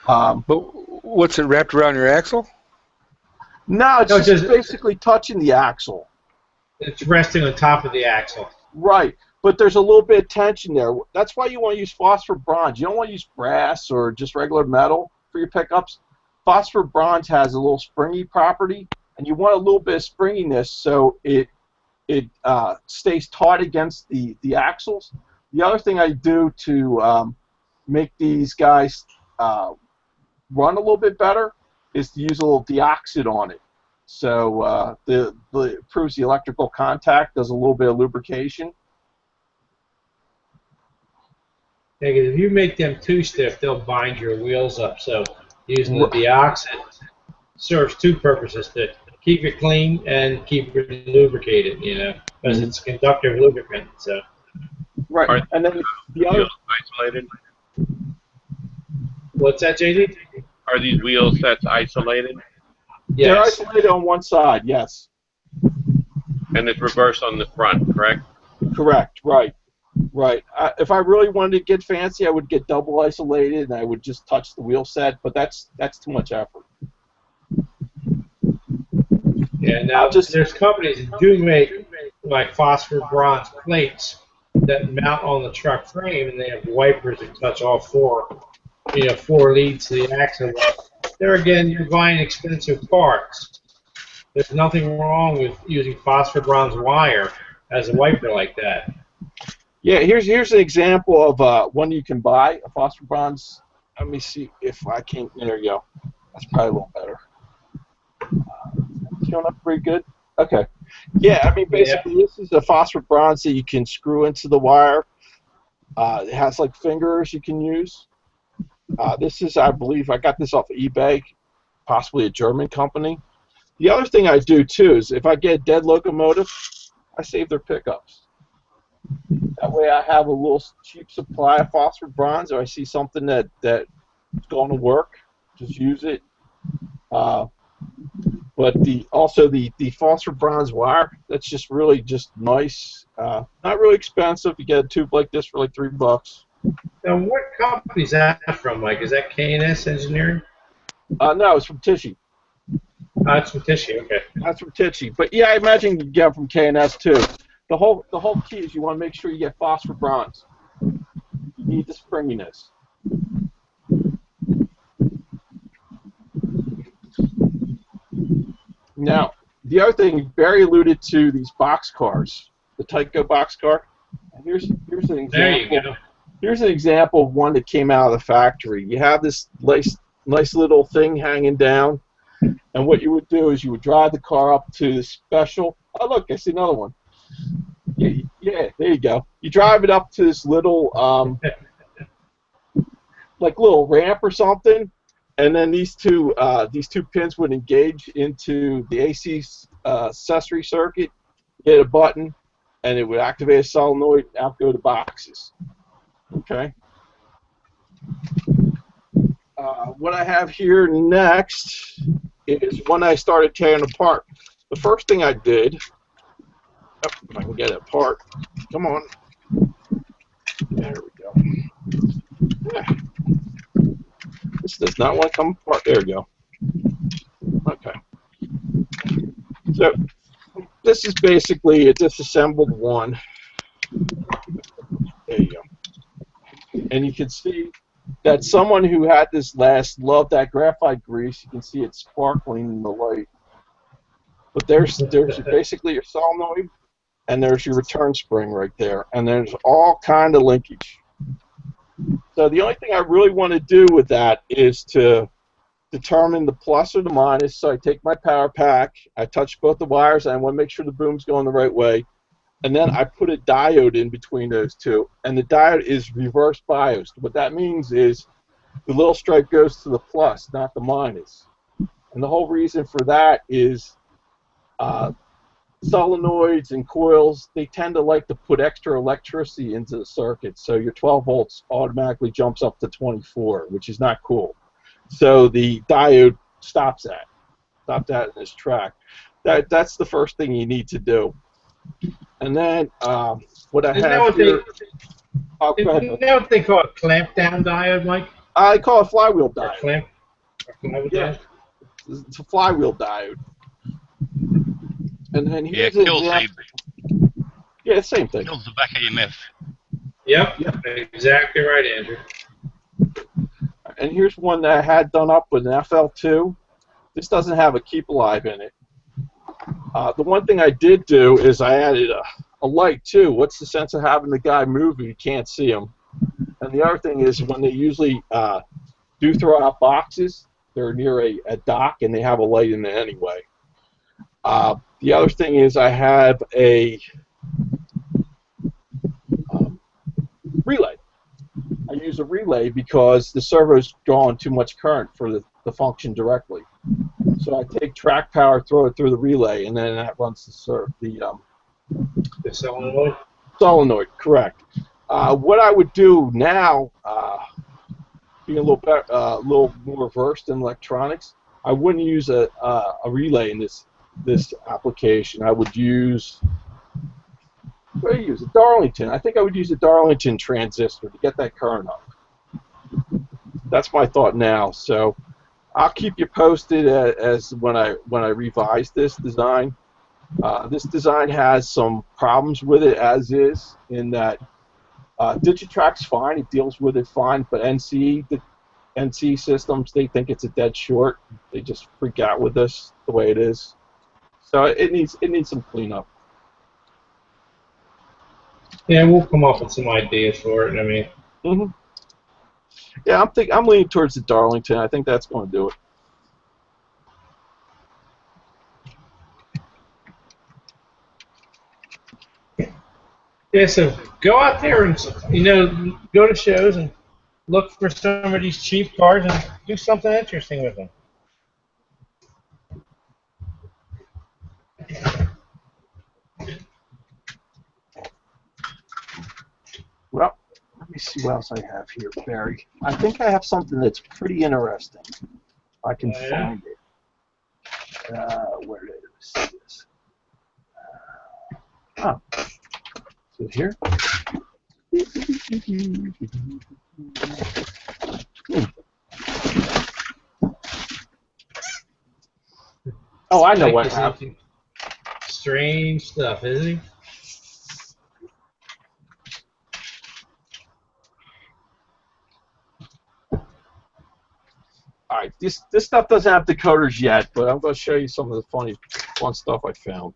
But what's it wrapped around your axle? No, it's just basically touching the axle. It's resting on top of the axle. Right, but there's a little bit of tension there. That's why you want to use phosphor bronze. You don't want to use brass or just regular metal for your pickups. Phosphor bronze has a little springy property, and you want a little bit of springiness so it stays taut against the axles. The other thing I do to make these guys run a little bit better is to use a little deoxit on it. So it improves the electrical contact, does a little bit of lubrication. Yeah, 'cause if you make them too stiff, they'll bind your wheels up. So using the deoxit serves two purposes: to keep it clean and keep it lubricated. You know, because it's conductive lubricant. So right, and then the other isolated. What's that, JD? Are these wheel sets isolated? Yes. They're isolated on one side, yes. And it's reversed on the front, correct? Correct, right. Right. If I really wanted to get fancy, I would get double isolated and I would just touch the wheel set, but that's too much effort. Yeah, now there's companies that do make like phosphor bronze plates that mount on the truck frame, and they have wipers that touch all four leads to the axle. There again, you're buying expensive parts. There's nothing wrong with using phosphor bronze wire as a wiper like that. Yeah, here's an example of one you can buy, a phosphor bronze. Let me see if I can. There you go. That's probably a little better. Showing up pretty good. Okay. Yeah, I mean basically this is a phosphor bronze that you can screw into the wire. It has like fingers you can use. This is, I believe, I got this off of eBay, possibly a German company. The other thing I do too is if I get a dead locomotive, I save their pickups. That way I have a little cheap supply of phosphor bronze, or I see something that's going to work, just use it. But also the phosphor bronze wire, that's just really just nice. Not really expensive. You get a tube like this for like $3. Now, what company is that from, Mike? Is that K&S Engineering? No, it's from Tichy. It's from Tichy, okay. That's from Tichy. But yeah, I imagine you get it from K&S too. The whole key is you want to make sure you get phosphor bronze. You need the springiness. Now, the other thing, Barry alluded to these box cars, the Tyco box car. Here's an example. There you go. Here's an example of one that came out of the factory. You have this nice little thing hanging down, and what you would do is you would drive the car up to the special. Oh, look, I see another one. Yeah, there you go. You drive it up to this little, like little ramp or something, and then these two pins would engage into the AC accessory circuit. Hit a button, and it would activate a solenoid. Out go the boxes. Okay. What I have here next is when I started tearing apart. The first thing I did, if I can get it apart, come on. There we go. Yeah. This does not want to come apart. There we go. Okay. So this is basically a disassembled one. There you go. And you can see that someone who had this last loved that graphite grease. You can see it sparkling in the light. But there's basically your solenoid, and there's your return spring right there, and there's all kind of linkage. So the only thing I really want to do with that is to determine the plus or the minus. So I take my power pack, I touch both the wires, and I want to make sure the boom's going the right way. And then I put a diode in between those two, and the diode is reverse biased. What that means is the little stripe goes to the plus, not the minus. And the whole reason for that is solenoids and coils, they tend to like to put extra electricity into the circuit, so your 12 volts automatically jumps up to 24, which is not cool. So the diode stops that in its track. That's the first thing you need to do. And then what I Isn't that have what here. Oh, go ahead. isn't that what they call a clamp down diode, Mike? I call it flywheel Or diode. clamp? Or flywheel Yeah. diode? It's a flywheel diode. And then Yeah, here's an kills example. Yeah, same thing. kills the back EMF. Yep, Yep. exactly right, Andrew. And here's one that I had done up with an FL2. This doesn't have a keep alive in it. The one thing I did do is I added a light too. What's the sense of having the guy move if you can't see him? And the other thing is when they usually do throw out boxes, they're near a dock and they have a light in it anyway. The other thing is I have a relay. I use a relay because the servo's drawing too much current for the function directly. So I take track power, throw it through the relay, and then that runs the solenoid. Solenoid, correct. What I would do now, being a little more versed in electronics, I wouldn't use a relay in this application. I would use what do I use? A Darlington. I think I would use a Darlington transistor to get that current up. That's my thought now. So I'll keep you posted as when I revise this design. This design has some problems with it as is, in that Digitrack's fine, it deals with it fine, but the NC systems, they think it's a dead short. They just freak out with this the way it is. So it needs some cleanup. Yeah, we'll come up with some ideas for it. I mean, yeah, I'm leaning towards the Darlington. I think that's going to do it. yeah. So go out there and go to shows and look for some of these cheap cars and do something interesting with them. Well, let me see what else I have here, Barry. I think I have something that's pretty interesting. I can find it. Where did I see this? So here. Oh, I know what I have. Strange stuff, isn't he? All right, this stuff doesn't have decoders yet, but I'm going to show you some of the fun stuff I found.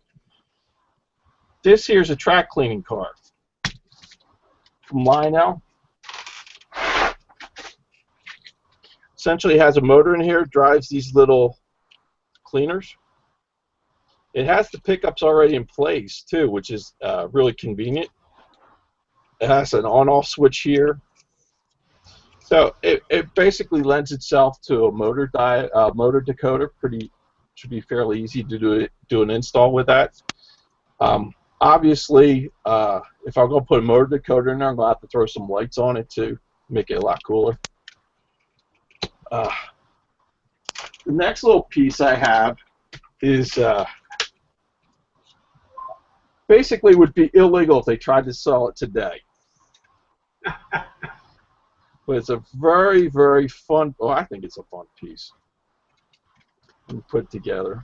This here's a track cleaning car from Lionel. Essentially, it has a motor in here, drives these little cleaners. It has the pickups already in place too, which is really convenient. It has an on-off switch here. So it basically lends itself to a motor decoder. Should be fairly easy to do an install with that. Obviously, if I'm going to put a motor decoder in there, I'm going to have to throw some lights on it to make it a lot cooler. The next little piece I have is basically would be illegal if they tried to sell it today. But it's a very, very fun, I think it's a fun piece. Let me put it together.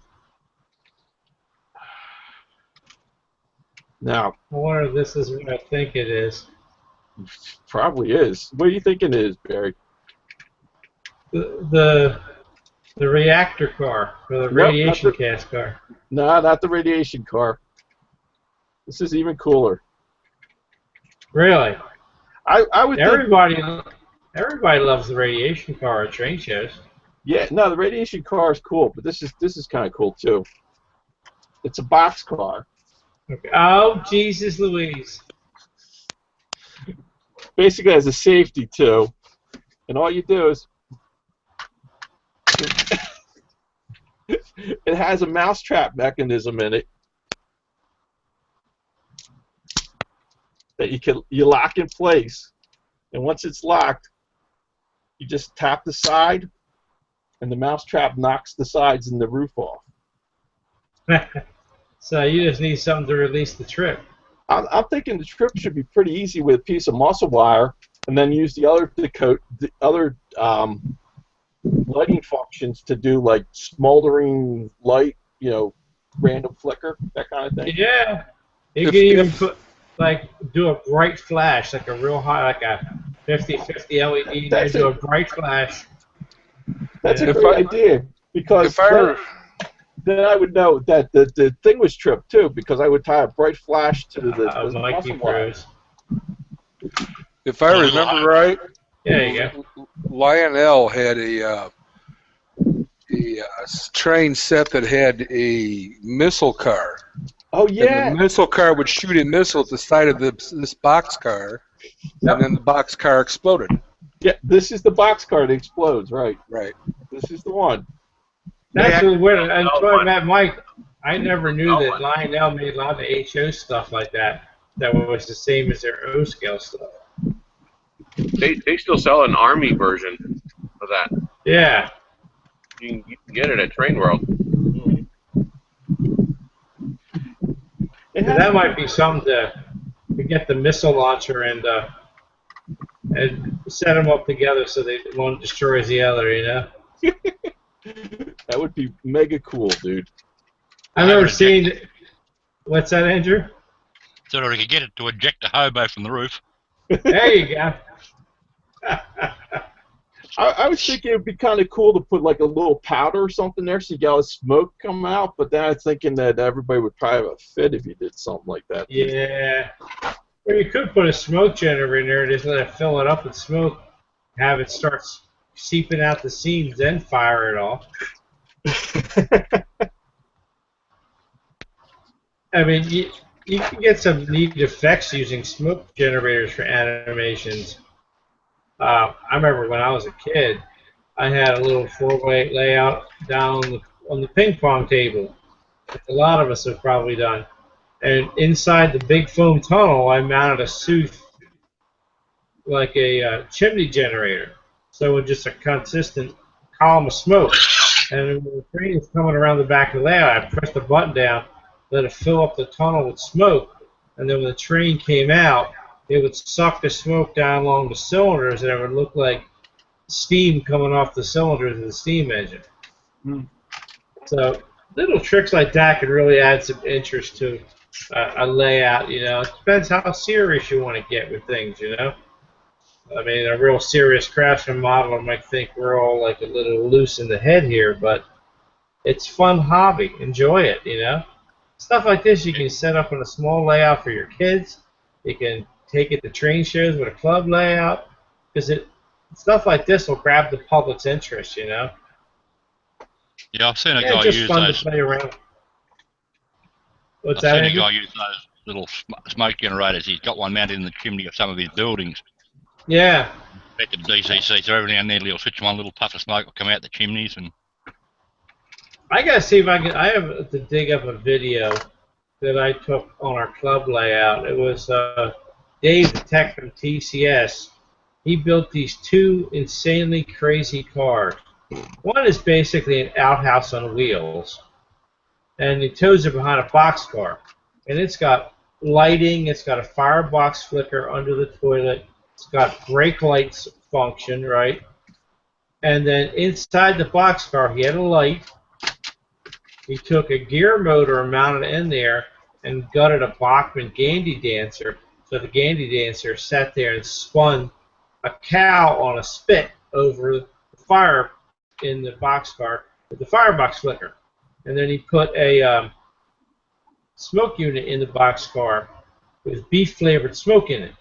Now, I wonder if this is what I think it is. Probably is. What do you think it is, Barry? The reactor car, or the radiation cast car. No, not the radiation car. This is even cooler. Really? I would think, everybody loves the radiation car at train shows. yeah, no, the radiation car is cool, but this is kind of cool too. It's a box car. Okay. Oh, Jesus Louise. Basically has a safety too, and all you do is it has a mousetrap mechanism in it that you lock in place, and once it's locked, you just tap the side, and the mousetrap knocks the sides and the roof off. So you just need something to release the trip. I'm thinking the trip should be pretty easy with a piece of muscle wire, and then use the other lighting functions to do like smoldering light, random flicker, that kind of thing. Yeah. You If- can even if- put do a bright flash, like a real high, like a 50/50 LED, and That's do it. a bright flash. That's Yeah. a great idea, because If I were, then I would know that the thing was tripped too, because I would tie a bright flash to the Mikey muscle wire. Cruz. if I remember right, There you go. Lionel had a train set that had a missile car. Oh And yeah, the missile car would shoot a missile at the side of this box car, Yep. and then the box car exploded. yeah. This is the box car that explodes, right? Right. This is the one. That's really weird. Until I one. met Mike, I never knew that one. Lionel made a lot of HO stuff like that. That was the same as their O scale stuff. They still sell an Army version of that. Yeah. You can get it at Train World. It So has, that might be something to get the missile launcher and set them up together so they one destroys the other. You know. that would be mega cool, dude. I've never seen. What's that, Andrew? So that we could get it to eject a hobo from the roof. There you go. I was thinking it'd be kind of cool to put like a little powder or something there, so you got a smoke come out. But then I was thinking that everybody would probably have a fit if you did something like that. Yeah. Or you could put a smoke generator in there, just let it fill it up with smoke, have it start seeping out the seams, then fire it off. I mean, you can get some neat effects using smoke generators for animations. I remember when I was a kid, I had a little four-way layout down on the ping pong table, which a lot of us have probably done. And inside the big foam tunnel, I mounted a Sooth, like a chimney generator. So with just a consistent column of smoke. And when the train is coming around the back of the layout, I pressed the button down, let it fill up the tunnel with smoke, and then when the train came out, it would suck the smoke down along the cylinders, and it would look like steam coming off the cylinders of the steam engine. Hmm. So little tricks like that could really add some interest to a layout. You know, it depends how serious you want to get with things. You know, I mean, a real serious craftsman modeler might think we're all like a little loose in the head here, but it's a fun hobby. Enjoy it. You know, stuff like this you can set up in a small layout for your kids. You can take it to train shows with a club layout, because stuff like this will grab the public's interest, you know. Yeah, I've seen a Yeah, guy just use fun those. to play around. What's I've that, seen a Andrew? guy use those little smoke generators. He's got one mounted in the chimney of some of his buildings. Yeah. Back to DCC, so every now and then he'll switch one little puff of smoke will come out the chimneys, and I gotta see if I can. I have to dig up a video that I took on our club layout. It was Dave the Tech from TCS. He built these two insanely crazy cars. One is basically an outhouse on wheels, and he tows it behind a boxcar. And it's got lighting, it's got a firebox flicker under the toilet, it's got brake lights function, right? And then inside the boxcar, he had a light. He took a gear motor and mounted it in there and gutted a Bachmann Gandy dancer. So the Gandy dancer sat there and spun a cow on a spit over the fire in the boxcar with the firebox flicker. And then he put a smoke unit in the boxcar with beef-flavored smoke in it.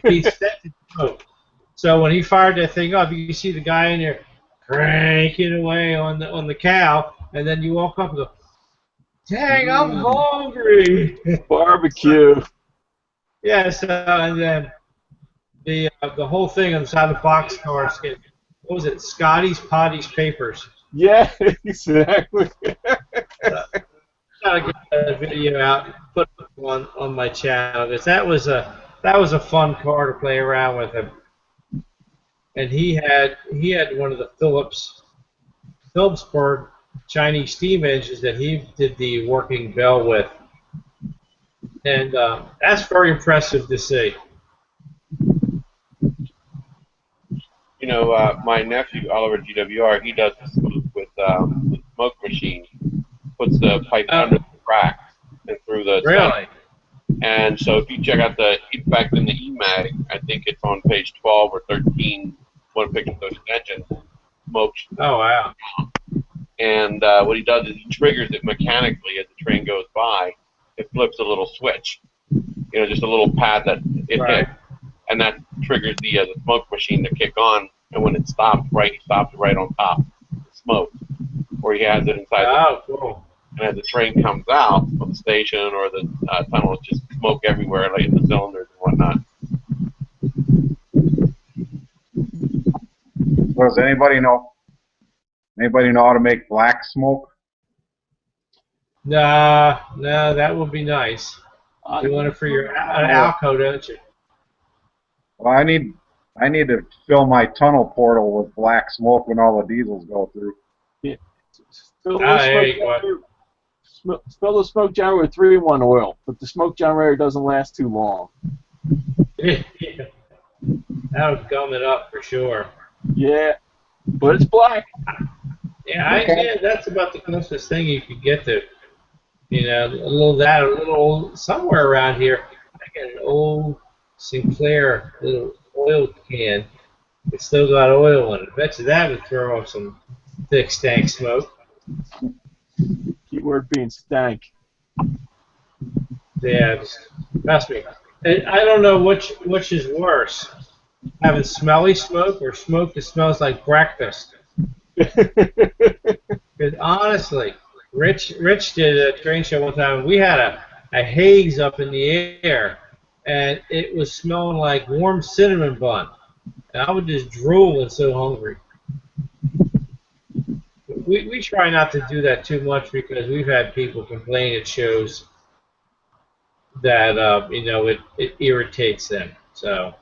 Beef-scented smoke. So when he fired that thing up, you can see the guy in there cranking away on the cow, and then you walk up and go, "Dang, I'm hungry." Barbecue. Yeah, so and then the whole thing on the side of the boxcar, what was it? Scotty's Potty's Papers. Yeah, exactly. Gotta get that video out and put it on my channel, because that was a fun car to play around with him. And he had one of the Philipsburg Chinese steam engines that he did the working bell with. And that's very impressive to see. You know, my nephew Oliver GWR, he does the smoke with the smoke machine. Puts the pipe under the crack and through the center. Really? And so if you check out the, in fact, in the EMAG, I think it's on page 12 or 13, one picture of those engines, smoke. Oh, wow. And what he does is he triggers it mechanically as the train goes by. It flips a little switch, you know, just a little pad that it hits, and that triggers the smoke machine to kick on. And when it stops, he stops it right on top of the smoke, or he has it inside. Oh, cool. And as the train comes out of the station or the tunnel, it's just smoke everywhere, like in the cylinders and whatnot. So does anybody know? Anybody know how to make black smoke? No, that would be nice. You want it for your Alco, don't you? Well, I need to fill my tunnel portal with black smoke when all the diesels go through. Yeah. There you go. Fill the smoke generator with 3-in-1 oil, but the smoke generator doesn't last too long. Yeah. That would gum it up for sure. Yeah, but it's black. Yeah, that's about the closest thing you could get to. You know, a little somewhere around here. I got an old Sinclair little oil can. It's still got oil in it. I bet you that would throw off some thick stank smoke. Keyword being stank. Yeah, trust me. And I don't know which is worse, having smelly smoke or smoke that smells like breakfast. Because honestly, Rich did a train show one time, and we had a haze up in the air, and it was smelling like warm cinnamon bun. And I would just drool and so hungry. We try not to do that too much because we've had people complain at shows that you know, it irritates them. So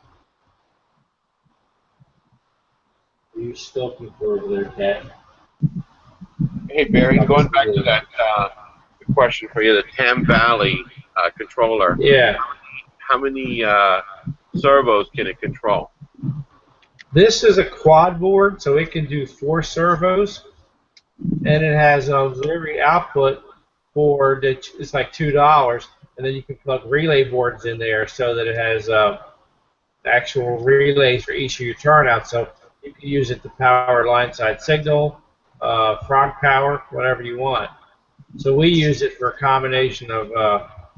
you spoken for over there, Ted. Hey Barry, going back to that question for you, the Tam Valley controller. Yeah. How many servos can it control? This is a quad board, so it can do 4 servos, and it has an auxiliary output board that is like $2, and then you can plug relay boards in there so that it has actual relays for each of your turnouts. So you can use it to power line side signal, frog power, whatever you want. So we use it for a combination of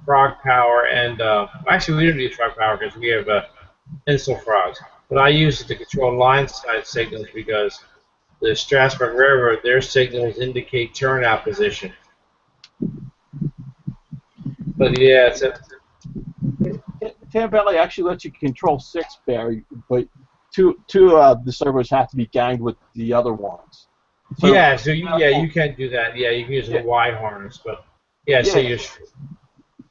frog power and actually we don't use frog power because we have insel frogs. But I use it to control line side signals because the Strasburg Railroad, their signals indicate turnout position. But yeah, Tam Valley actually lets you control 6, Barry, but two of the servos have to be ganged with the other ones. So, you can do that. Yeah, you can use a Y harness, but so you're.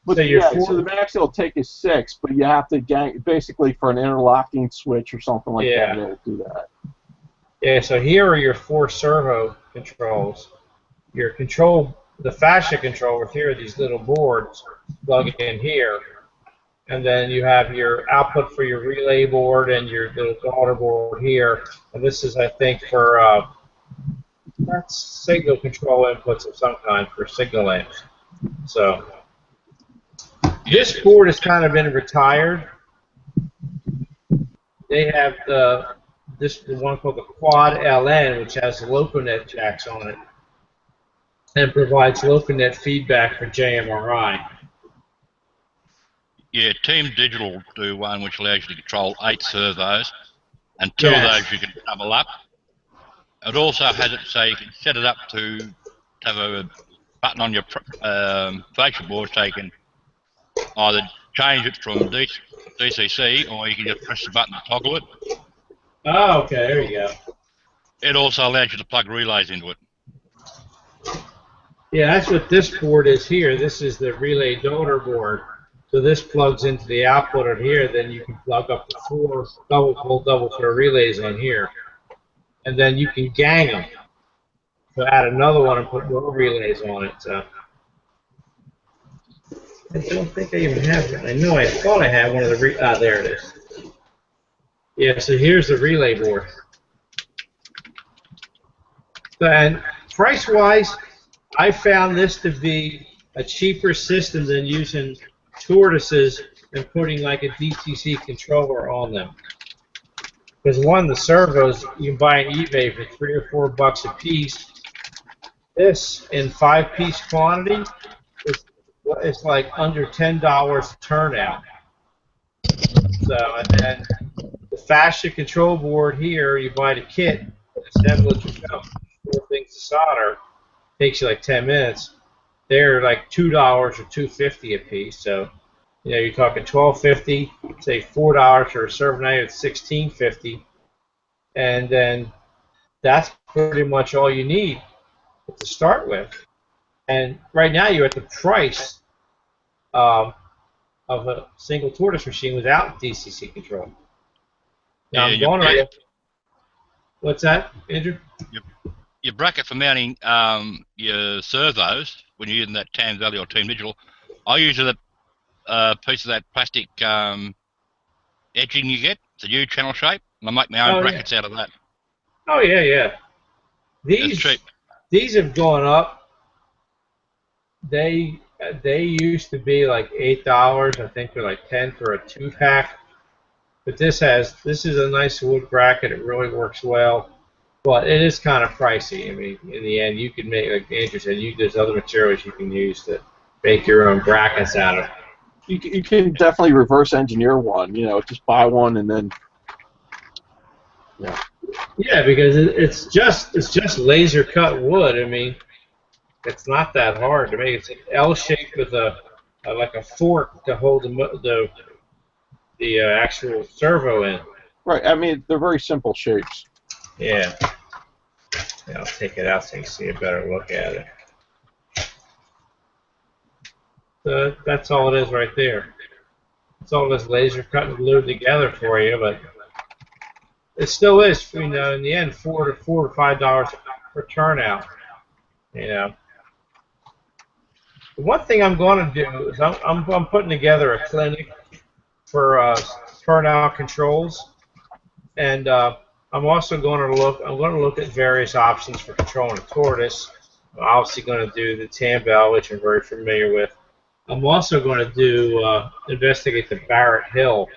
But so the max it'll take is 6, but you have to gang basically for an interlocking switch or something like that. It'll do that. Yeah, so here are your 4 servo controls. Your the fascia controllers here are these little boards plug in here, and then you have your output for your relay board and your little daughter board here. And this is, I think, for that's signal control inputs of some kind for signal lamps. So. This board has kind of been retired. They have the one called the Quad LN, which has LocoNet jacks on it, and provides LocoNet feedback for JMRI. Yeah, Team Digital do one which allows you to control 8 servos, and 2 of those you can double up. It also has it so you can set it up to have a button on your facial board so you can either change it from DCC or you can just press the button to toggle it. Oh, okay, there you go. It also allows you to plug relays into it. Yeah, that's what this board is here. This is the relay daughter board. So this plugs into the output of here, then you can plug up to 4 double flow relays on here. And then you can gang them. So add another one and put more relays on it. So. I don't think I even have it. I know I thought I had one of the there it is. Yeah, so here's the relay board. So, and price-wise, I found this to be a cheaper system than using tortoises and putting like a DTC controller on them. Because one, the servos you can buy on eBay for $3 or $4 a piece. This in 5-piece quantity it's like under $10 a turnout. So, and then the fascia control board here, you buy the kit, assemble it yourself. 4 things to solder, takes you like 10 minutes. They're like $2 or $2.50 a piece. So, you know, you're talking $12.50, say $4 for a servo knife, it's $16.50, and then that's pretty much all you need to start with. And right now you're at the price of a single tortoise machine without DCC control. Now I'm going to. What's that, Andrew? Your bracket for mounting your servos when you're using that Tams Valley or Team Digital, I use a piece of that plastic edging you get, it's a U channel shape, and I make my own brackets out of that. Oh yeah, yeah. These have gone up. They used to be like $8. I think they're like 10 for a 2-pack. But this is a nice wood bracket. It really works well, but it is kind of pricey. I mean, in the end, you can make, like Andrew said, there's other materials you can use to make your own brackets out of. You can definitely reverse engineer one. You know, just buy one and then. Yeah. Yeah, because it's just laser cut wood. I mean, it's not that hard to make. It's an L shape with like a fork to hold the actual servo in. Right. I mean, they're very simple shapes. Yeah. I'll take it out so you can see a better look at it. So that's all it is right there. It's all this laser cut and glued together for you, but it still is, you know, in the end, $4 to $5 per turnout. You know. One thing I'm going to do is I'm putting together a clinic for turnout controls, and I'm also going to look at various options for controlling a tortoise. I'm obviously going to do the Tambell, which I'm very familiar with. I'm also going to do investigate the Barrett Hill,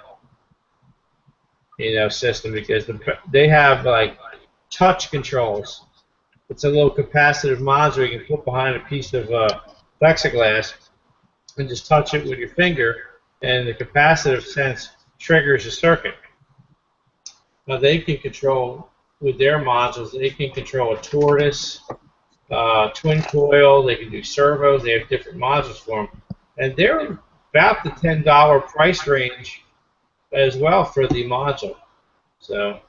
you know, system, because they have like touch controls. It's a little capacitive module you can put behind a piece of plexiglass and just touch it with your finger, and the capacitive sense triggers a circuit. Now they can control, with their modules, they can control a tortoise, twin coil, they can do servos, they have different modules for them. And they're about the $10 price range as well for the module. So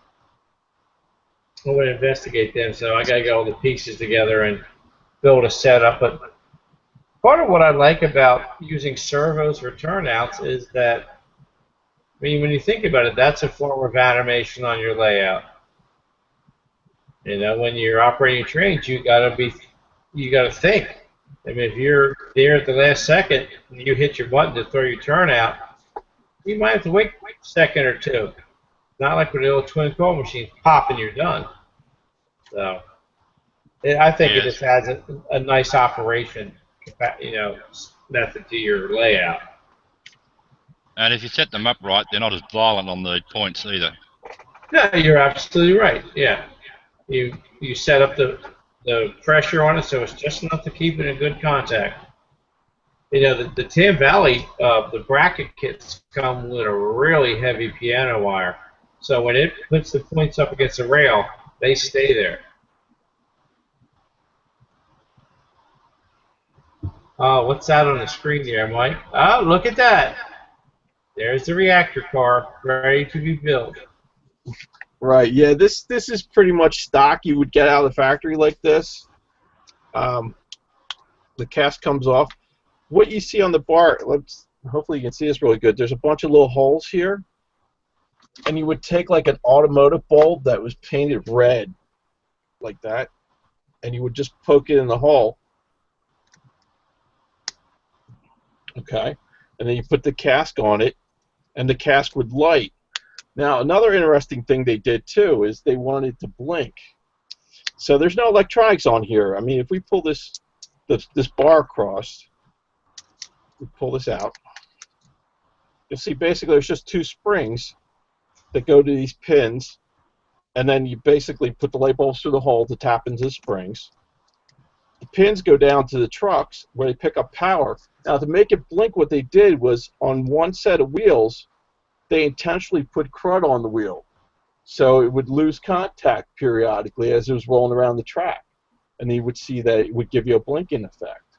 I'm going to investigate them. So I got to get all the pieces together and build a setup. But part of what I like about using servos for turnouts is that, I mean, when you think about it, that's a form of animation on your layout. You know, when you're operating trains, you got to think. I mean, if you're there at the last second and you hit your button to throw your turnout, you might have to wait a second or two. Not like with the old twin coil machine, pop and you're done. So I think it just adds a nice operation, you know, method to your layout. And if you set them up right, they're not as violent on the points either. No, you're absolutely right. Yeah, you set up the pressure on it so it's just enough to keep it in good contact. You know, the Tam Valley, the bracket kits come with a really heavy piano wire. So when it puts the points up against the rail, they stay there. Oh, what's that on the screen there, Mike? Oh, look at that. There's the reactor car ready to be built. Right. Yeah. This is pretty much stock you would get out of the factory like this. The cast comes off. What you see on the bar, hopefully you can see this really good. There's a bunch of little holes here, and you would take like an automotive bulb that was painted red, like that, and you would just poke it in the hole. Okay, and then you put the cask on it, and the cask would light. Now, another interesting thing they did too is they wanted to blink. So there's no electronics on here. I mean, if we pull this bar across, we pull this out, you'll see basically there's just two springs that go to these pins, and then you basically put the light bulbs through the hole to tap into the springs. The pins go down to the trucks where they pick up power. Now, to make it blink, what they did was on one set of wheels, they intentionally put crud on the wheel, so it would lose contact periodically as it was rolling around the track, and you would see that it would give you a blinking effect,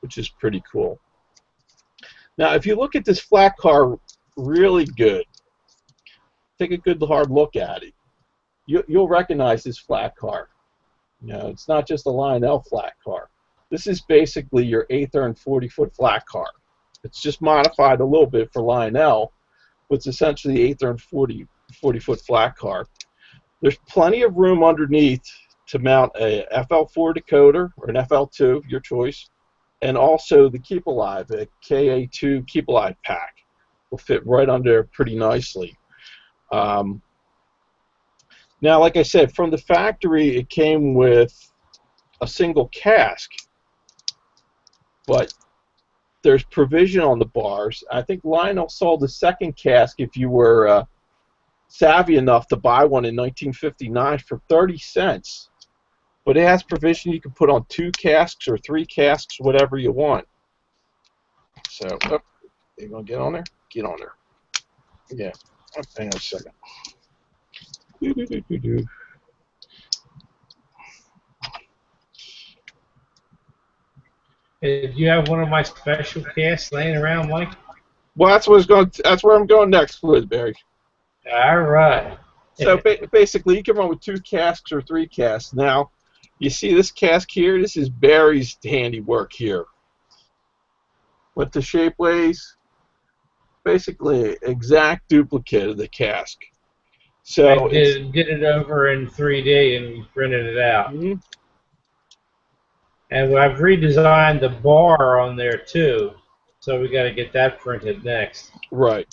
which is pretty cool. Now, if you look at this flat car really good, take a good hard look at it, you'll recognize this flat car. You know, it's not just a Lionel flat car. This is basically your 8th and 40-foot flat car. It's just modified a little bit for Lionel, but it's essentially the 8th and 40-foot flat car. There's plenty of room underneath to mount a FL4 decoder or an FL2, your choice, and also the Keep Alive, a KA2 Keep Alive pack will fit right under there pretty nicely. Now, like I said, from the factory, it came with a single cask, but there's provision on the bars. I think Lionel sold the second cask if you were savvy enough to buy one in 1959 for 30 cents. But it has provision you can put on 2 casks or 3 casks, whatever you want. So, oh, you gonna get on there? Get on there. Yeah. Oh, hang on a second. Do you have one of my special casks laying around, Mike? Well, that's where I'm going next with, Barry. All right. So basically, you can run with 2 casks or 3 casks. Now, you see this cask here? This is Barry's handiwork here. With the shapeways, basically exact duplicate of the cask. So I did it over in 3D and printed it out. Mm-hmm. And I've redesigned the bar on there too, so we got to get that printed next. Right.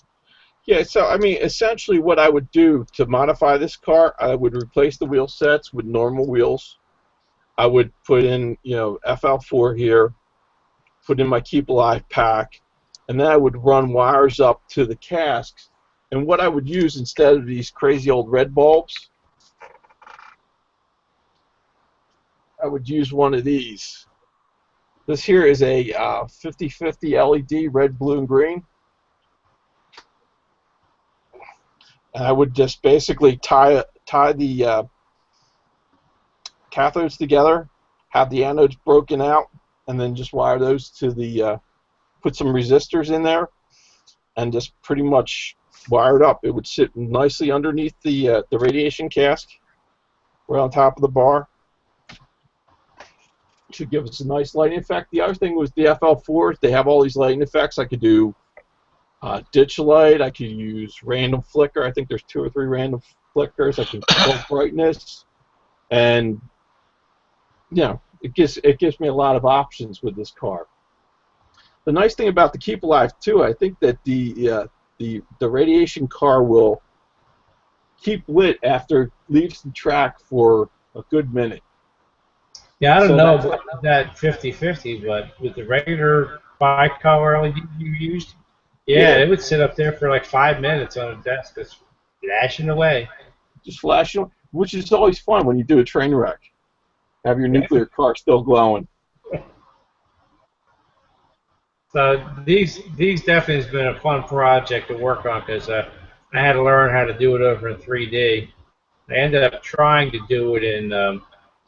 Yeah, so I mean, essentially what I would do to modify this car, I would replace the wheel sets with normal wheels. I would put in, you know, FL4 here, put in my Keep Alive pack, and then I would run wires up to the casks. And what I would use instead of these crazy old red bulbs, I would use one of these. This here is a 50/50 LED, red, blue, and green. And I would just basically tie the cathodes together, have the anodes broken out, and then just wire those to the, put some resistors in there, and just pretty much wire it up. It would sit nicely underneath the radiation cask, right on top of the bar. Should give us a nice lighting effect. The other thing was the FL4s. They have all these lighting effects. I could do ditch light. I could use random flicker. I think there's 2 or 3 random flickers. I can control brightness, and you know, it gives me a lot of options with this car. The nice thing about the Keep Alive too, I think that the radiation car will keep lit after it leaves the track for a good minute. Yeah, I don't know about that 50/50, but with the regular bi-color LED you used, yeah, it would sit up there for like 5 minutes on a desk, just flashing away. Just flashing, which is always fun when you do a train wreck. Have your nuclear car still glowing. So these definitely has been a fun project to work on because I had to learn how to do it over in 3D. I ended up trying to do it in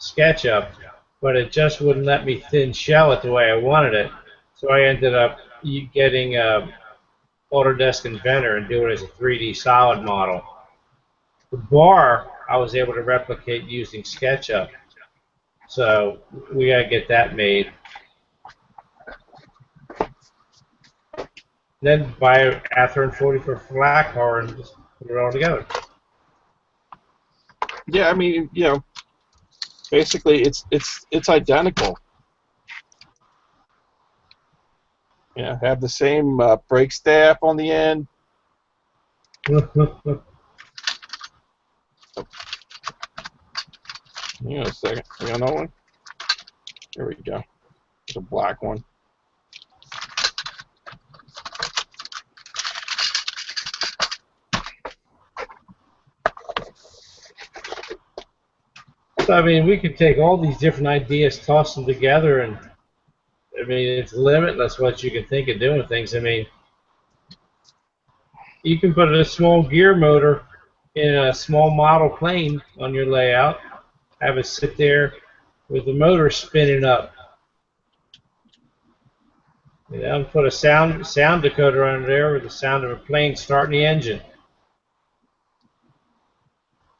SketchUp, but it just wouldn't let me thin shell it the way I wanted it. So I ended up getting Autodesk Inventor and do it as a 3D solid model. The bar I was able to replicate using SketchUp. So we got to get that made. Then buy an Athearn 40 for flat car and just put it all together. Yeah, I mean, you know, basically it's identical. Yeah, have the same brake staff on the end. Hang on a second. You got another one? Here we go. It's a black one. So, I mean, we could take all these different ideas, toss them together, and I mean, it's limitless what you can think of doing things. I mean, you can put a small gear motor in a small model plane on your layout, have it sit there with the motor spinning up. You know, put a sound decoder under there with the sound of a plane starting the engine.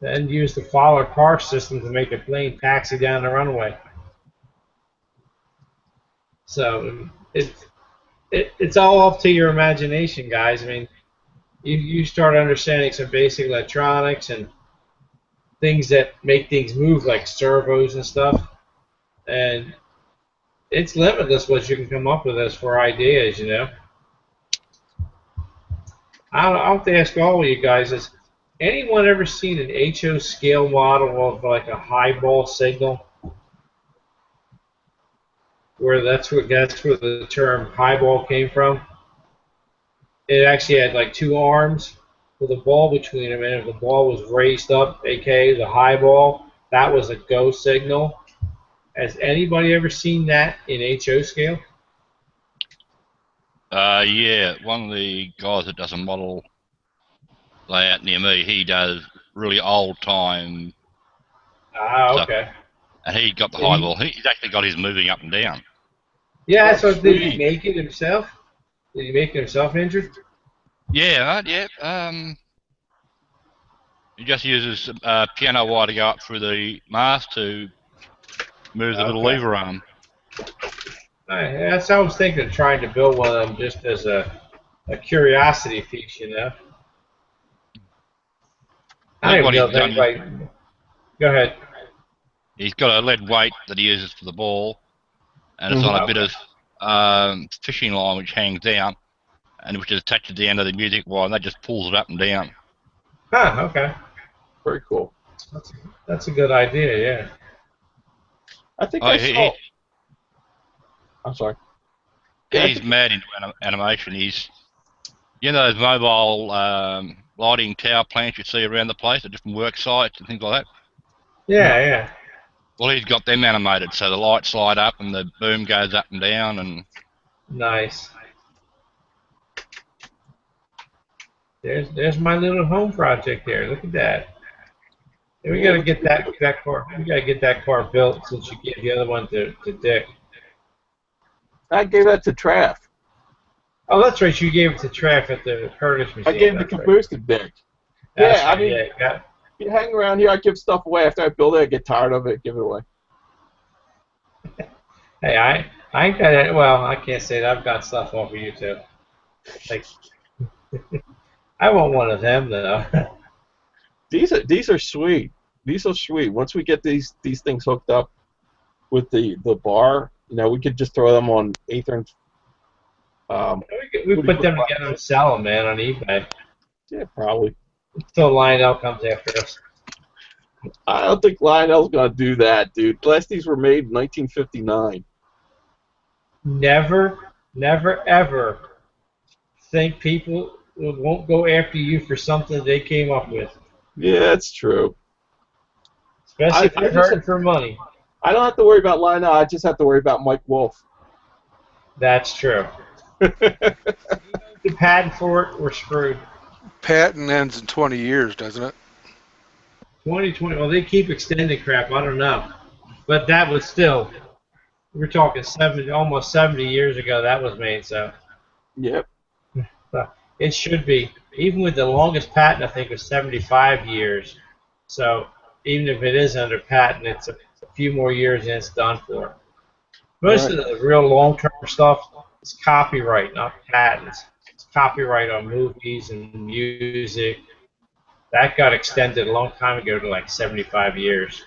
Then use the follower car system to make the plane taxi down the runway. So it's all up to your imagination, guys. I mean, you start understanding some basic electronics and things that make things move, like servos and stuff, and it's limitless what you can come up with as for ideas, you know. I'll have to ask all of you guys, has anyone ever seen an HO scale model of like a highball signal? Where that's where the term highball came from. It actually had like two arms with a ball between them, and if the ball was raised up, aka the highball, that was a go signal. Has anybody ever seen that in HO scale? Yeah, one of the guys that does a model layout near me, he does really old time stuff, Okay. and he got the high ball. He's actually got his moving up and down. Yeah, so did he make it himself? Did he make it himself injured? Yeah, yeah. He just uses piano wire to go up through the mast to move the little lever arm. That's how I was thinking of trying to build one of them just as a curiosity piece, you know. I don't know if anybody. Go ahead. He's got a lead weight that he uses for the ball, and it's on a bit of fishing line which hangs down, and which is attached to the end of the music wire, and that just pulls it up and down. Huh, okay. Very cool. That's a good idea, yeah. I think I saw. I'm sorry. He's mad into animation. He's, you know, those mobile lighting tower plants you see around the place at different work sites and things like that? Yeah, yeah. Well, he's got them animated, so the lights slide up and the boom goes up and down. And nice. There's my little home project there. Look at that. We gotta get that car. We gotta get that car built since you gave the other one to Dick. I gave that to Traff. Oh, that's right. You gave it to Traff at the Curtis Museum. I gave the caboose to Dick. Yeah, I mean, you hang around here, I give stuff away. After I build it, I get tired of it, give it away. Hey, I ain't got it. Well, I can't say that. I've got stuff on for you too. Like, I want one of them though. These are sweet. These are sweet. Once we get these things hooked up with the bar, you know, we could just throw them on Aether. We put them together and sell them, man, on eBay. Yeah, probably. Until Lionel comes after us. I don't think Lionel's gonna do that, dude. Last these were made in 1959. Never, ever think people won't go after you for something they came up with. Yeah, that's true. Especially if you're hurting for money. I don't have to worry about Lionel. I just have to worry about Mike Wolf. That's true. The patent for it, we're screwed. Patent ends in 20 years, doesn't it? 2020. Well, they keep extending crap. I don't know, but that was still. We're talking almost 70 years ago. That was made. So. Yep. It should be. Even with the longest patent, I think, was 75 years. So even if it is under patent, it's a few more years and it's done for. Most of the real long-term stuff is copyright, not patents. It's copyright on movies and music. That got extended a long time ago to like 75 years.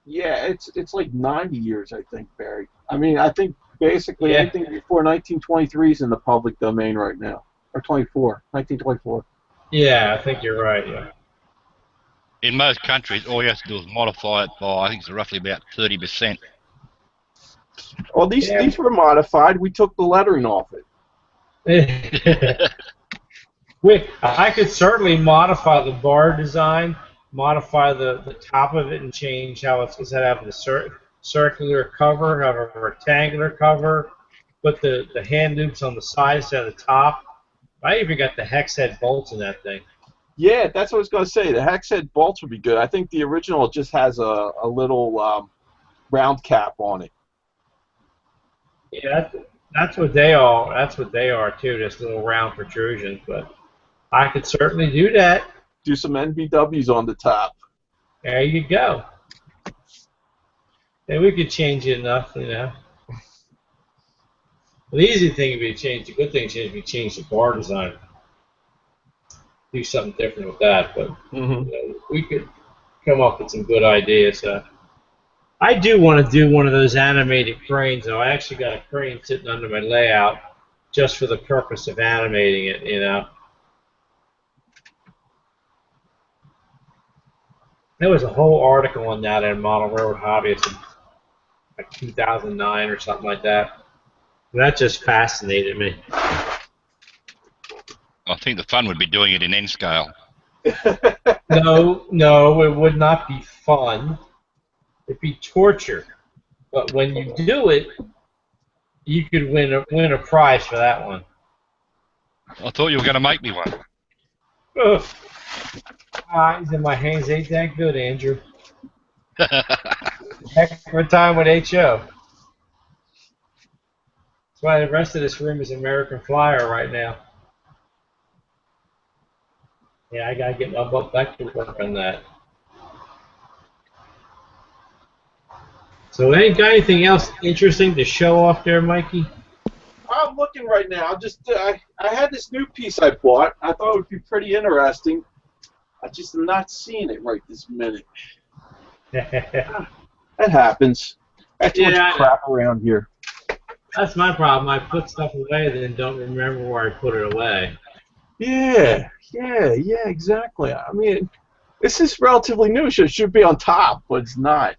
Yeah, it's like 90 years, I think, Barry. I mean, I think Basically, Yeah. anything before 1923 is in the public domain right now, or 1924. Yeah, I think you're right. Yeah. In most countries, all you have to do is modify it by, I think it's roughly about 30%. Well, these were modified. We took the lettering off it. I could certainly modify the bar design, modify the top of it, and change how it's instead of having a circular cover, have a rectangular cover, put the hand loops on the side instead of the top. I even got the hex head bolts in that thing. Yeah, that's what I was going to say. The hex head bolts would be good. I think the original just has a little round cap on it. Yeah, that's what they are. That's what they are too. Just little round protrusions. But I could certainly do that. Do some NBWs on the top. There you go. And we could change it enough, you know. The easy thing would be to change. The good thing would be change the bar design. Do something different with that, but you know, we could come up with some good ideas. I do want to do one of those animated cranes, though. I actually got a crane sitting under my layout just for the purpose of animating it, you know. There was a whole article on that in Model Railroad Hobbyist in like 2009 or something like that. And that just fascinated me. I think the fun would be doing it in N scale. No, it would not be fun. It'd be torture. But when you do it, you could win a prize for that one. I thought you were going to make me one. Ugh. Eyes in my hands ain't that good, Andrew. Heck for a time with HO. That's why the rest of this room is American Flyer right now. Yeah, I gotta get my butt back to work on that. So, ain't got anything else interesting to show off there, Mikey? I'm looking right now. I had this new piece I bought. I thought it would be pretty interesting. I just am not seeing it right this minute. That happens. I have too much crap around here. That's my problem. I put stuff away and then don't remember where I put it away. Yeah, exactly. I mean, this is relatively new, so it should be on top, but it's not.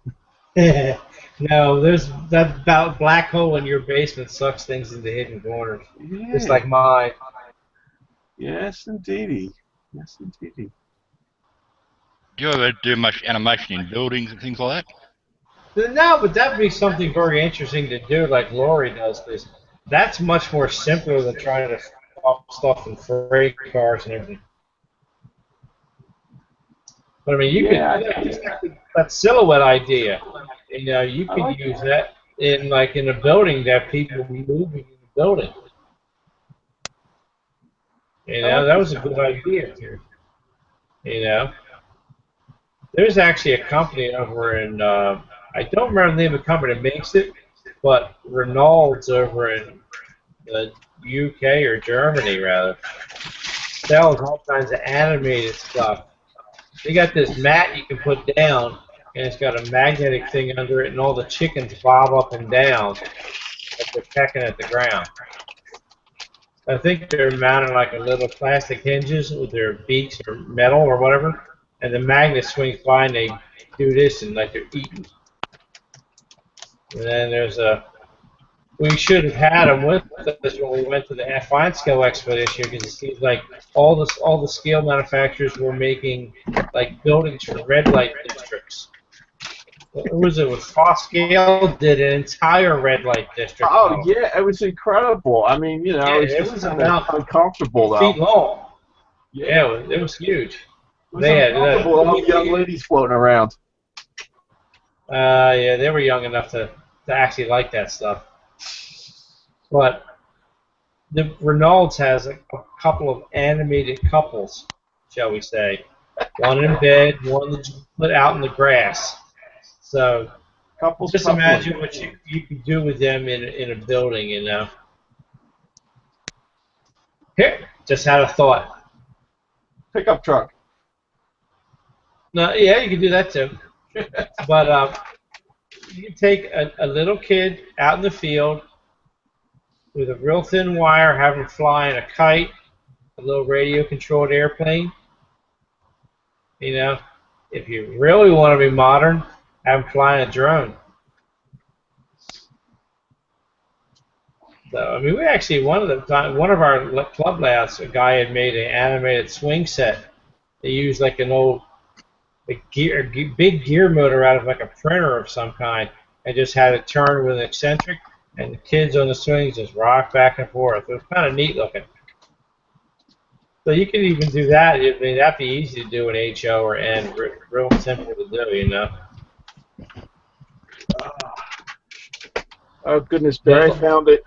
No, there's that black hole in your basement sucks things into hidden corners. Yeah. Just like mine. Yes, indeedy. Yes, indeedy. Do you ever do much animation in buildings and things like that? No, but that would be something very interesting to do, like Lori does, because that's much more simpler than trying to stuff in freight cars and everything. But I mean, you could that silhouette idea. You know, you could use that in a building that people moving in the building. You know, that was a good idea too. You know, there's actually a company over in I don't remember the name of the company that makes it, but Renault's over in the UK or Germany rather sells all kinds of animated stuff. They got this mat you can put down, and it's got a magnetic thing under it, and all the chickens bob up and down like they're pecking at the ground. I think they're mounted like a little plastic hinges with their beaks or metal or whatever, and the magnet swings by and they do this and like they're eating. And then there's we should have had them with us when we went to the fine scale expedition because it seems like all the scale manufacturers were making like buildings for red light districts. What was it? Foscale did an entire red light district. Oh yeah, it was incredible. I mean, you know, yeah, it was about uncomfortable though. feet long. Yeah, it was huge. They had all the young ladies floating around. Yeah, they were young enough to actually like that stuff. But the Renault's has a couple of animated couples, shall we say. One in bed, one that's put out in the grass. So couples just imagine what you could do with them in a building, you know. Here, just had a thought. Pickup truck. No, yeah, you can do that too. But you can take a little kid out in the field, with a real thin wire, have them fly in a kite, a little radio-controlled airplane. You know, if you really want to be modern, have them fly in a drone. So, I mean, we actually, one of our club layouts, a guy had made an animated swing set. They used like an old big gear motor out of like a printer of some kind, and just had it turn with an eccentric, and the kids on the swings just rock back and forth. It was kind of neat looking. So you can even do that. I mean, that'd be easy to do in HO or N. Real simple to do, you know. Oh goodness, Barry, I found it.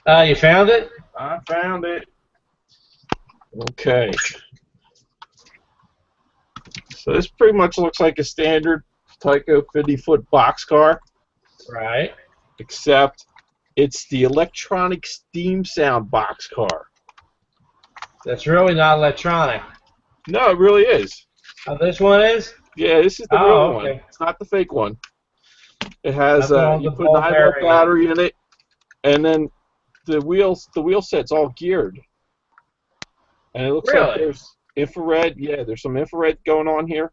You found it? I found it. Okay. So this pretty much looks like a standard Tyco 50-foot boxcar. Right. Except it's the electronic steam sound boxcar. That's really not electronic. No, it really is. Oh, this one is? Yeah, this is the real one. It's not the fake one. It has you put a 9-volt battery in it, and then the wheel set's all geared. And it looks like there's infrared. Yeah, there's some infrared going on here.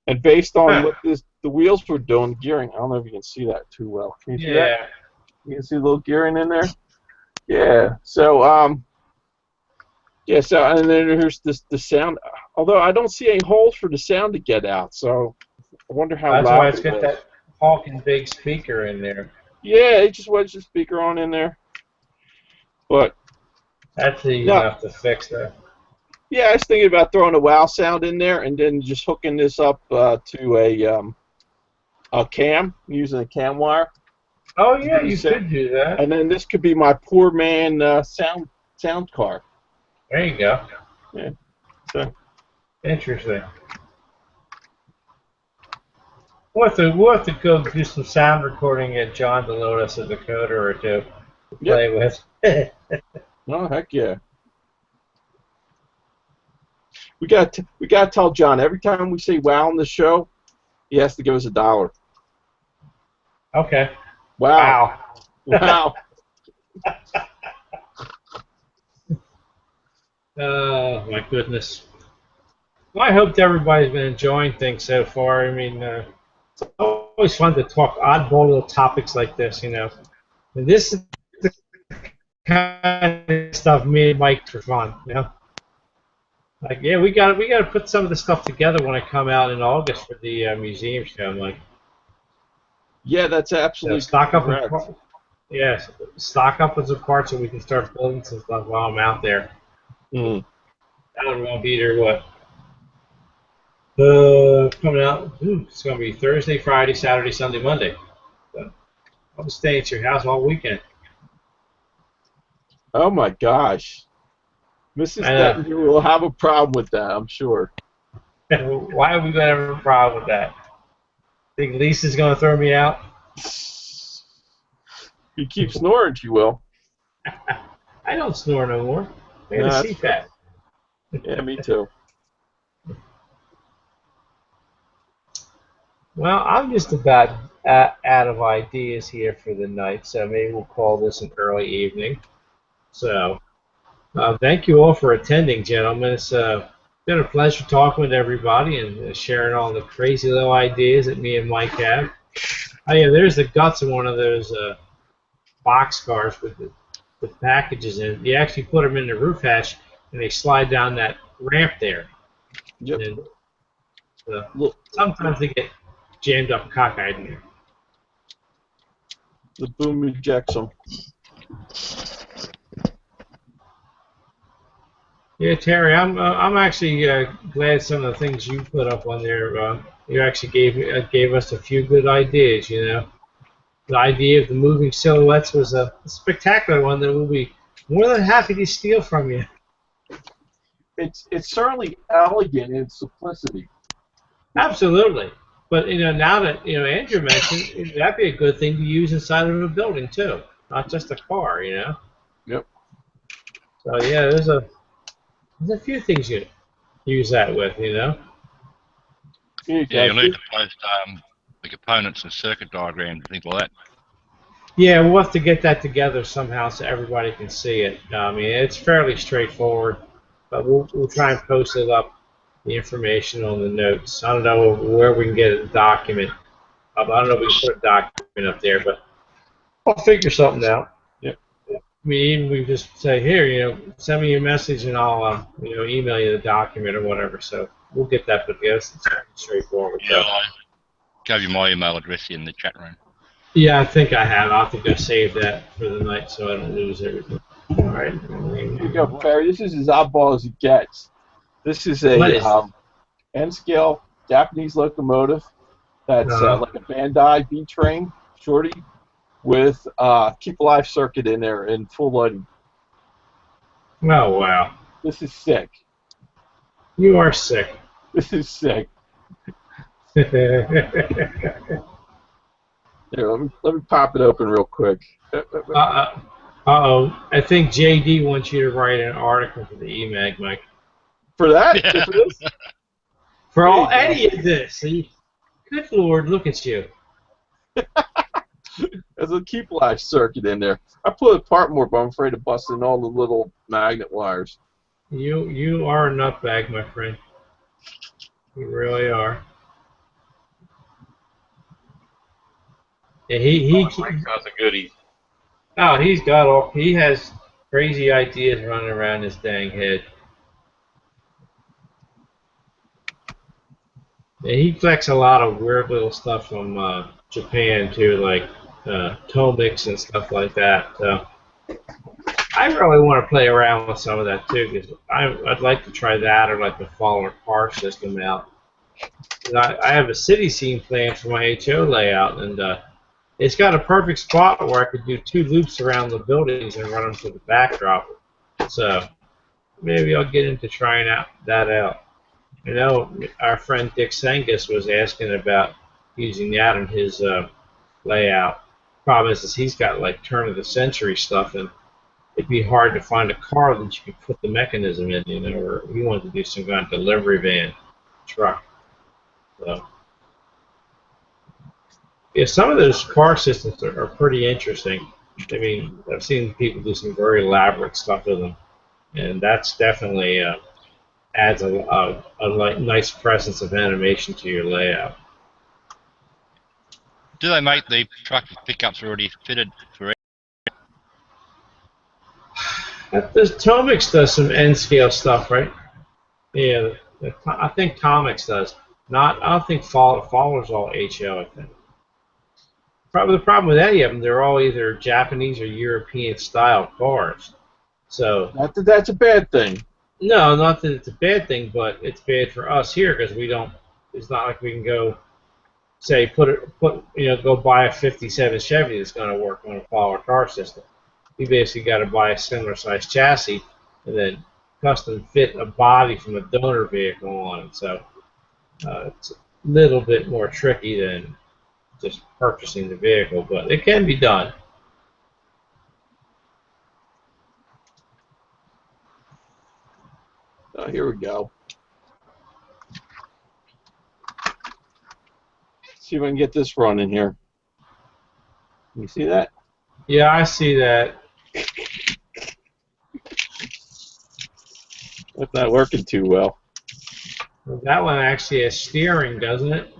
And based on what the wheels were doing, gearing. I don't know if you can see that too well. Can you see that? You can see a little gearing in there. Yeah. So yeah. So and then here's the sound. Although I don't see any holes for the sound to get out. So I wonder how that's loud why it's got that honking big speaker in there. Yeah, it just wedged the speaker on in there. But that's easy enough to fix that. Yeah, I was thinking about throwing a wow sound in there and then just hooking this up to a cam, using a cam wire. Oh yeah, you could do that. And then this could be my poor man sound car. There you go. Yeah. So interesting. We'll have to go do some sound recording at John to load us a decoder or two to play with. Oh heck yeah. We got to tell John every time we say wow on the show, he has to give us $1. Okay. Wow. Wow. Oh my goodness. Well, I hope everybody's been enjoying things so far. I mean, it's always fun to talk oddball little topics like this, you know. And this is the kind of stuff me and Mike for fun, you know. Like, yeah, we got to put some of the stuff together when I come out in August for the museum show. I'm like, yeah, that's absolutely stock correct. up. Yes, stock up with some parts so we can start building some stuff while I'm out there. Mm. That one won't be there. What? Coming out. It's going to be Thursday, Friday, Saturday, Sunday, Monday. So I'll be staying at your house all weekend. Oh my gosh. Mrs. Dettinger will have a problem with that, I'm sure. Why are we going to have a problem with that? Think Lisa's going to throw me out? You keep snoring, she will. I don't snore no more. I got a CPAP. Yeah, me too. Well, I'm just about out of ideas here for the night, so maybe we'll call this an early evening. So, thank you all for attending, gentlemen. It's been a pleasure talking with everybody and sharing all the crazy little ideas that me and Mike have. Oh yeah, there's the guts of one of those box cars with the packages in it. You actually put them in the roof hatch, and they slide down that ramp there. Yep. And, sometimes they get jammed up cockeyed in there. The boom ejects them. Yeah, Terry, I'm actually glad some of the things you put up on there. You actually gave us a few good ideas. You know, the idea of the moving silhouettes was a spectacular one that we'll be more than happy to steal from you. It's certainly elegant in its simplicity. Absolutely, but you know, now that Andrew mentioned, that'd be a good thing to use inside of a building too, not just a car. You know. Yep. So yeah, there's a few things you use that with, you know. Yeah, you'll need to post the components and circuit diagrams and things like that. Yeah, we'll have to get that together somehow so everybody can see it. I mean, it's fairly straightforward, but we'll try and post it up, the information on the notes. I don't know where we can get a document. I don't know if we can put a document up there, but I'll figure something out. Yep. I mean, even we just say, here, send me your message and I'll, email you the document or whatever. So we'll get that put together. It's straightforward. Yeah, I gave you my email address in the chat room. Yeah, I think I have. I'll have to go save that for the night so I don't lose everything. All right. Here you go, Perry. This is as oddball as it gets. This is a N-scale Japanese locomotive that's like a Bandai B train, shorty, with keep alive circuit in there in full loading. Oh, wow. This is sick. You are sick. This is sick. Here, let me pop it open real quick. Uh-oh. I think JD wants you to write an article for the EMAG, Mike. For that? Yeah. For this? For any of this. Good Lord, look at you. There's a keep alive circuit in there. I put it apart more, but I'm afraid of busting all the little magnet wires. You are a nutbag, my friend. You really are. Yeah, Mike's got the goodies. Oh, he has crazy ideas running around his dang head. Yeah, he collects a lot of weird little stuff from Japan too, like Tomix and stuff like that. So I really want to play around with some of that too, because I'd like to try that or like the Fallen Car system out. I have a city scene plan for my HO layout, and it's got a perfect spot where I could do 2 loops around the buildings and run them to the backdrop. So maybe I'll get into trying that out. I know our friend Dick Sengus was asking about using that in his layout. Problem is he's got like turn of the century stuff, and it'd be hard to find a car that you could put the mechanism in, or he wanted to do some kind of delivery van truck. So. Yeah, some of those car systems are pretty interesting. I mean, I've seen people do some very elaborate stuff with them, and that's definitely adds a nice presence of animation to your layout. Do they make the truck with pickups already fitted for it? Tomix does some N-scale stuff, right? Yeah, I think Tomix does. I don't think Faller's all HO, I think. The problem with any of them, they're all either Japanese or European style cars. So not that that's a bad thing. No, not that it's a bad thing, but it's bad for us here because we don't. It's not like we can go, say, go buy a '57 Chevy that's going to work on a Power car system. We basically got to buy a similar size chassis and then custom fit a body from a donor vehicle on it. So it's a little bit more tricky than just purchasing the vehicle, but it can be done. Oh, here we go. See if I can get this running here. Can you see that? Yeah, I see that. That's not working too well. That one actually has steering, doesn't it?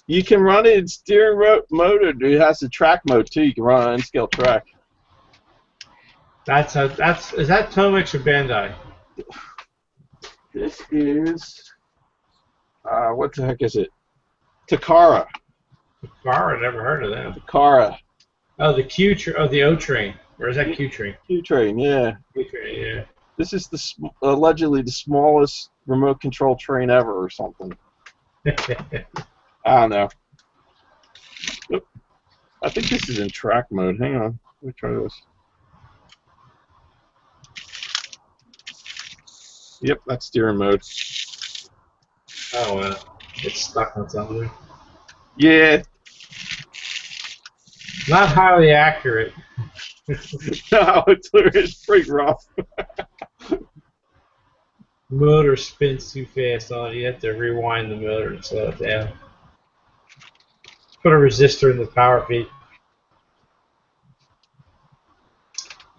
You can run it in steering mode, or it has the track mode too. You can run on N-scale track. Is that Tomix or Bandai? This is what the heck is it? Takara. Takara, never heard of that. Takara. Oh, the the O train. Or is that Q train? Q train, yeah. Q train, yeah. This is allegedly the smallest remote control train ever, or something. I don't know. Oop. I think this is in track mode. Hang on. Let me try this. Yep, that's steering mode. Oh, it's stuck on something. Yeah. Not highly accurate. No, it's pretty rough. Motor spins too fast on it. You have to rewind the motor and slow it down. Put a resistor in the power feed.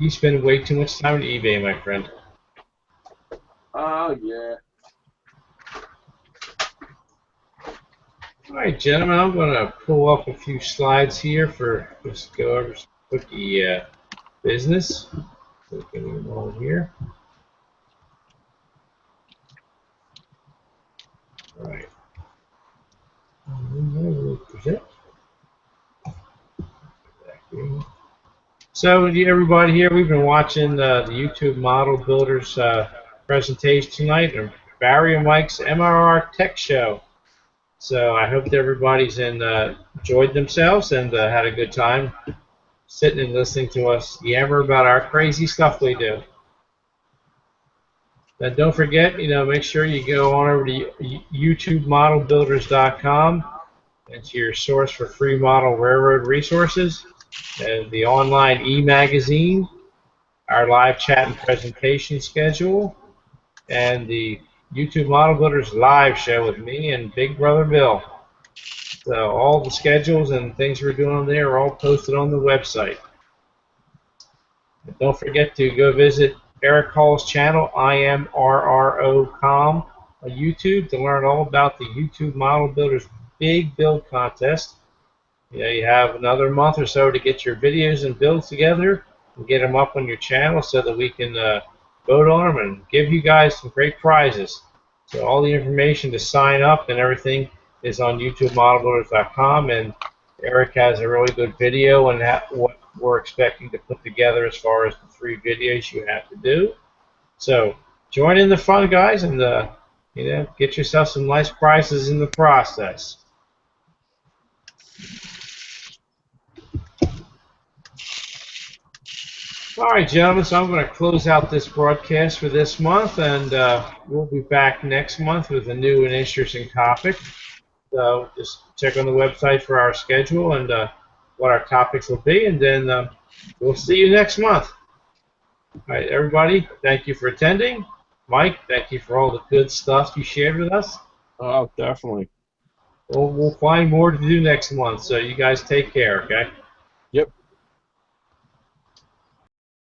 You spend way too much time on eBay, my friend. Oh, yeah. All right, gentlemen, I'm going to pull up a few slides here for just go over some quickie business. So give me a moment here. All right. Present. So, everybody here, we've been watching the YouTube Model Builders presentation tonight, Barry and Mike's MRR Tech Show. So I hope that everybody's enjoyed themselves and had a good time sitting and listening to us yammer about our crazy stuff we do. Now don't forget, make sure you go on over to YouTubeModelBuilders.com. It's your source for free model railroad resources, and the online e-magazine, our live chat and presentation schedule, and the YouTube Model Builders live show with me and Big Brother Bill. So all the schedules and things we're doing there are all posted on the website. And don't forget to go visit Eric Hall's channel, IMRRO.com, on YouTube to learn all about the YouTube Model Builders Big Build Contest. You have another month or so to get your videos and builds together and get them up on your channel so that we can vote on them and give you guys some great prizes. So all the information to sign up and everything is on YouTubeModelBuilders.com, and Eric has a really good video on what we're expecting to put together as far as the 3 videos you have to do. So join in the fun, guys, and get yourself some nice prizes in the process. All right, gentlemen, so I'm going to close out this broadcast for this month, and we'll be back next month with a new and interesting topic. So just check on the website for our schedule and what our topics will be, and then we'll see you next month. All right, everybody, thank you for attending. Mike, thank you for all the good stuff you shared with us. Oh, definitely. We'll find more to do next month, so you guys take care, okay? Yep.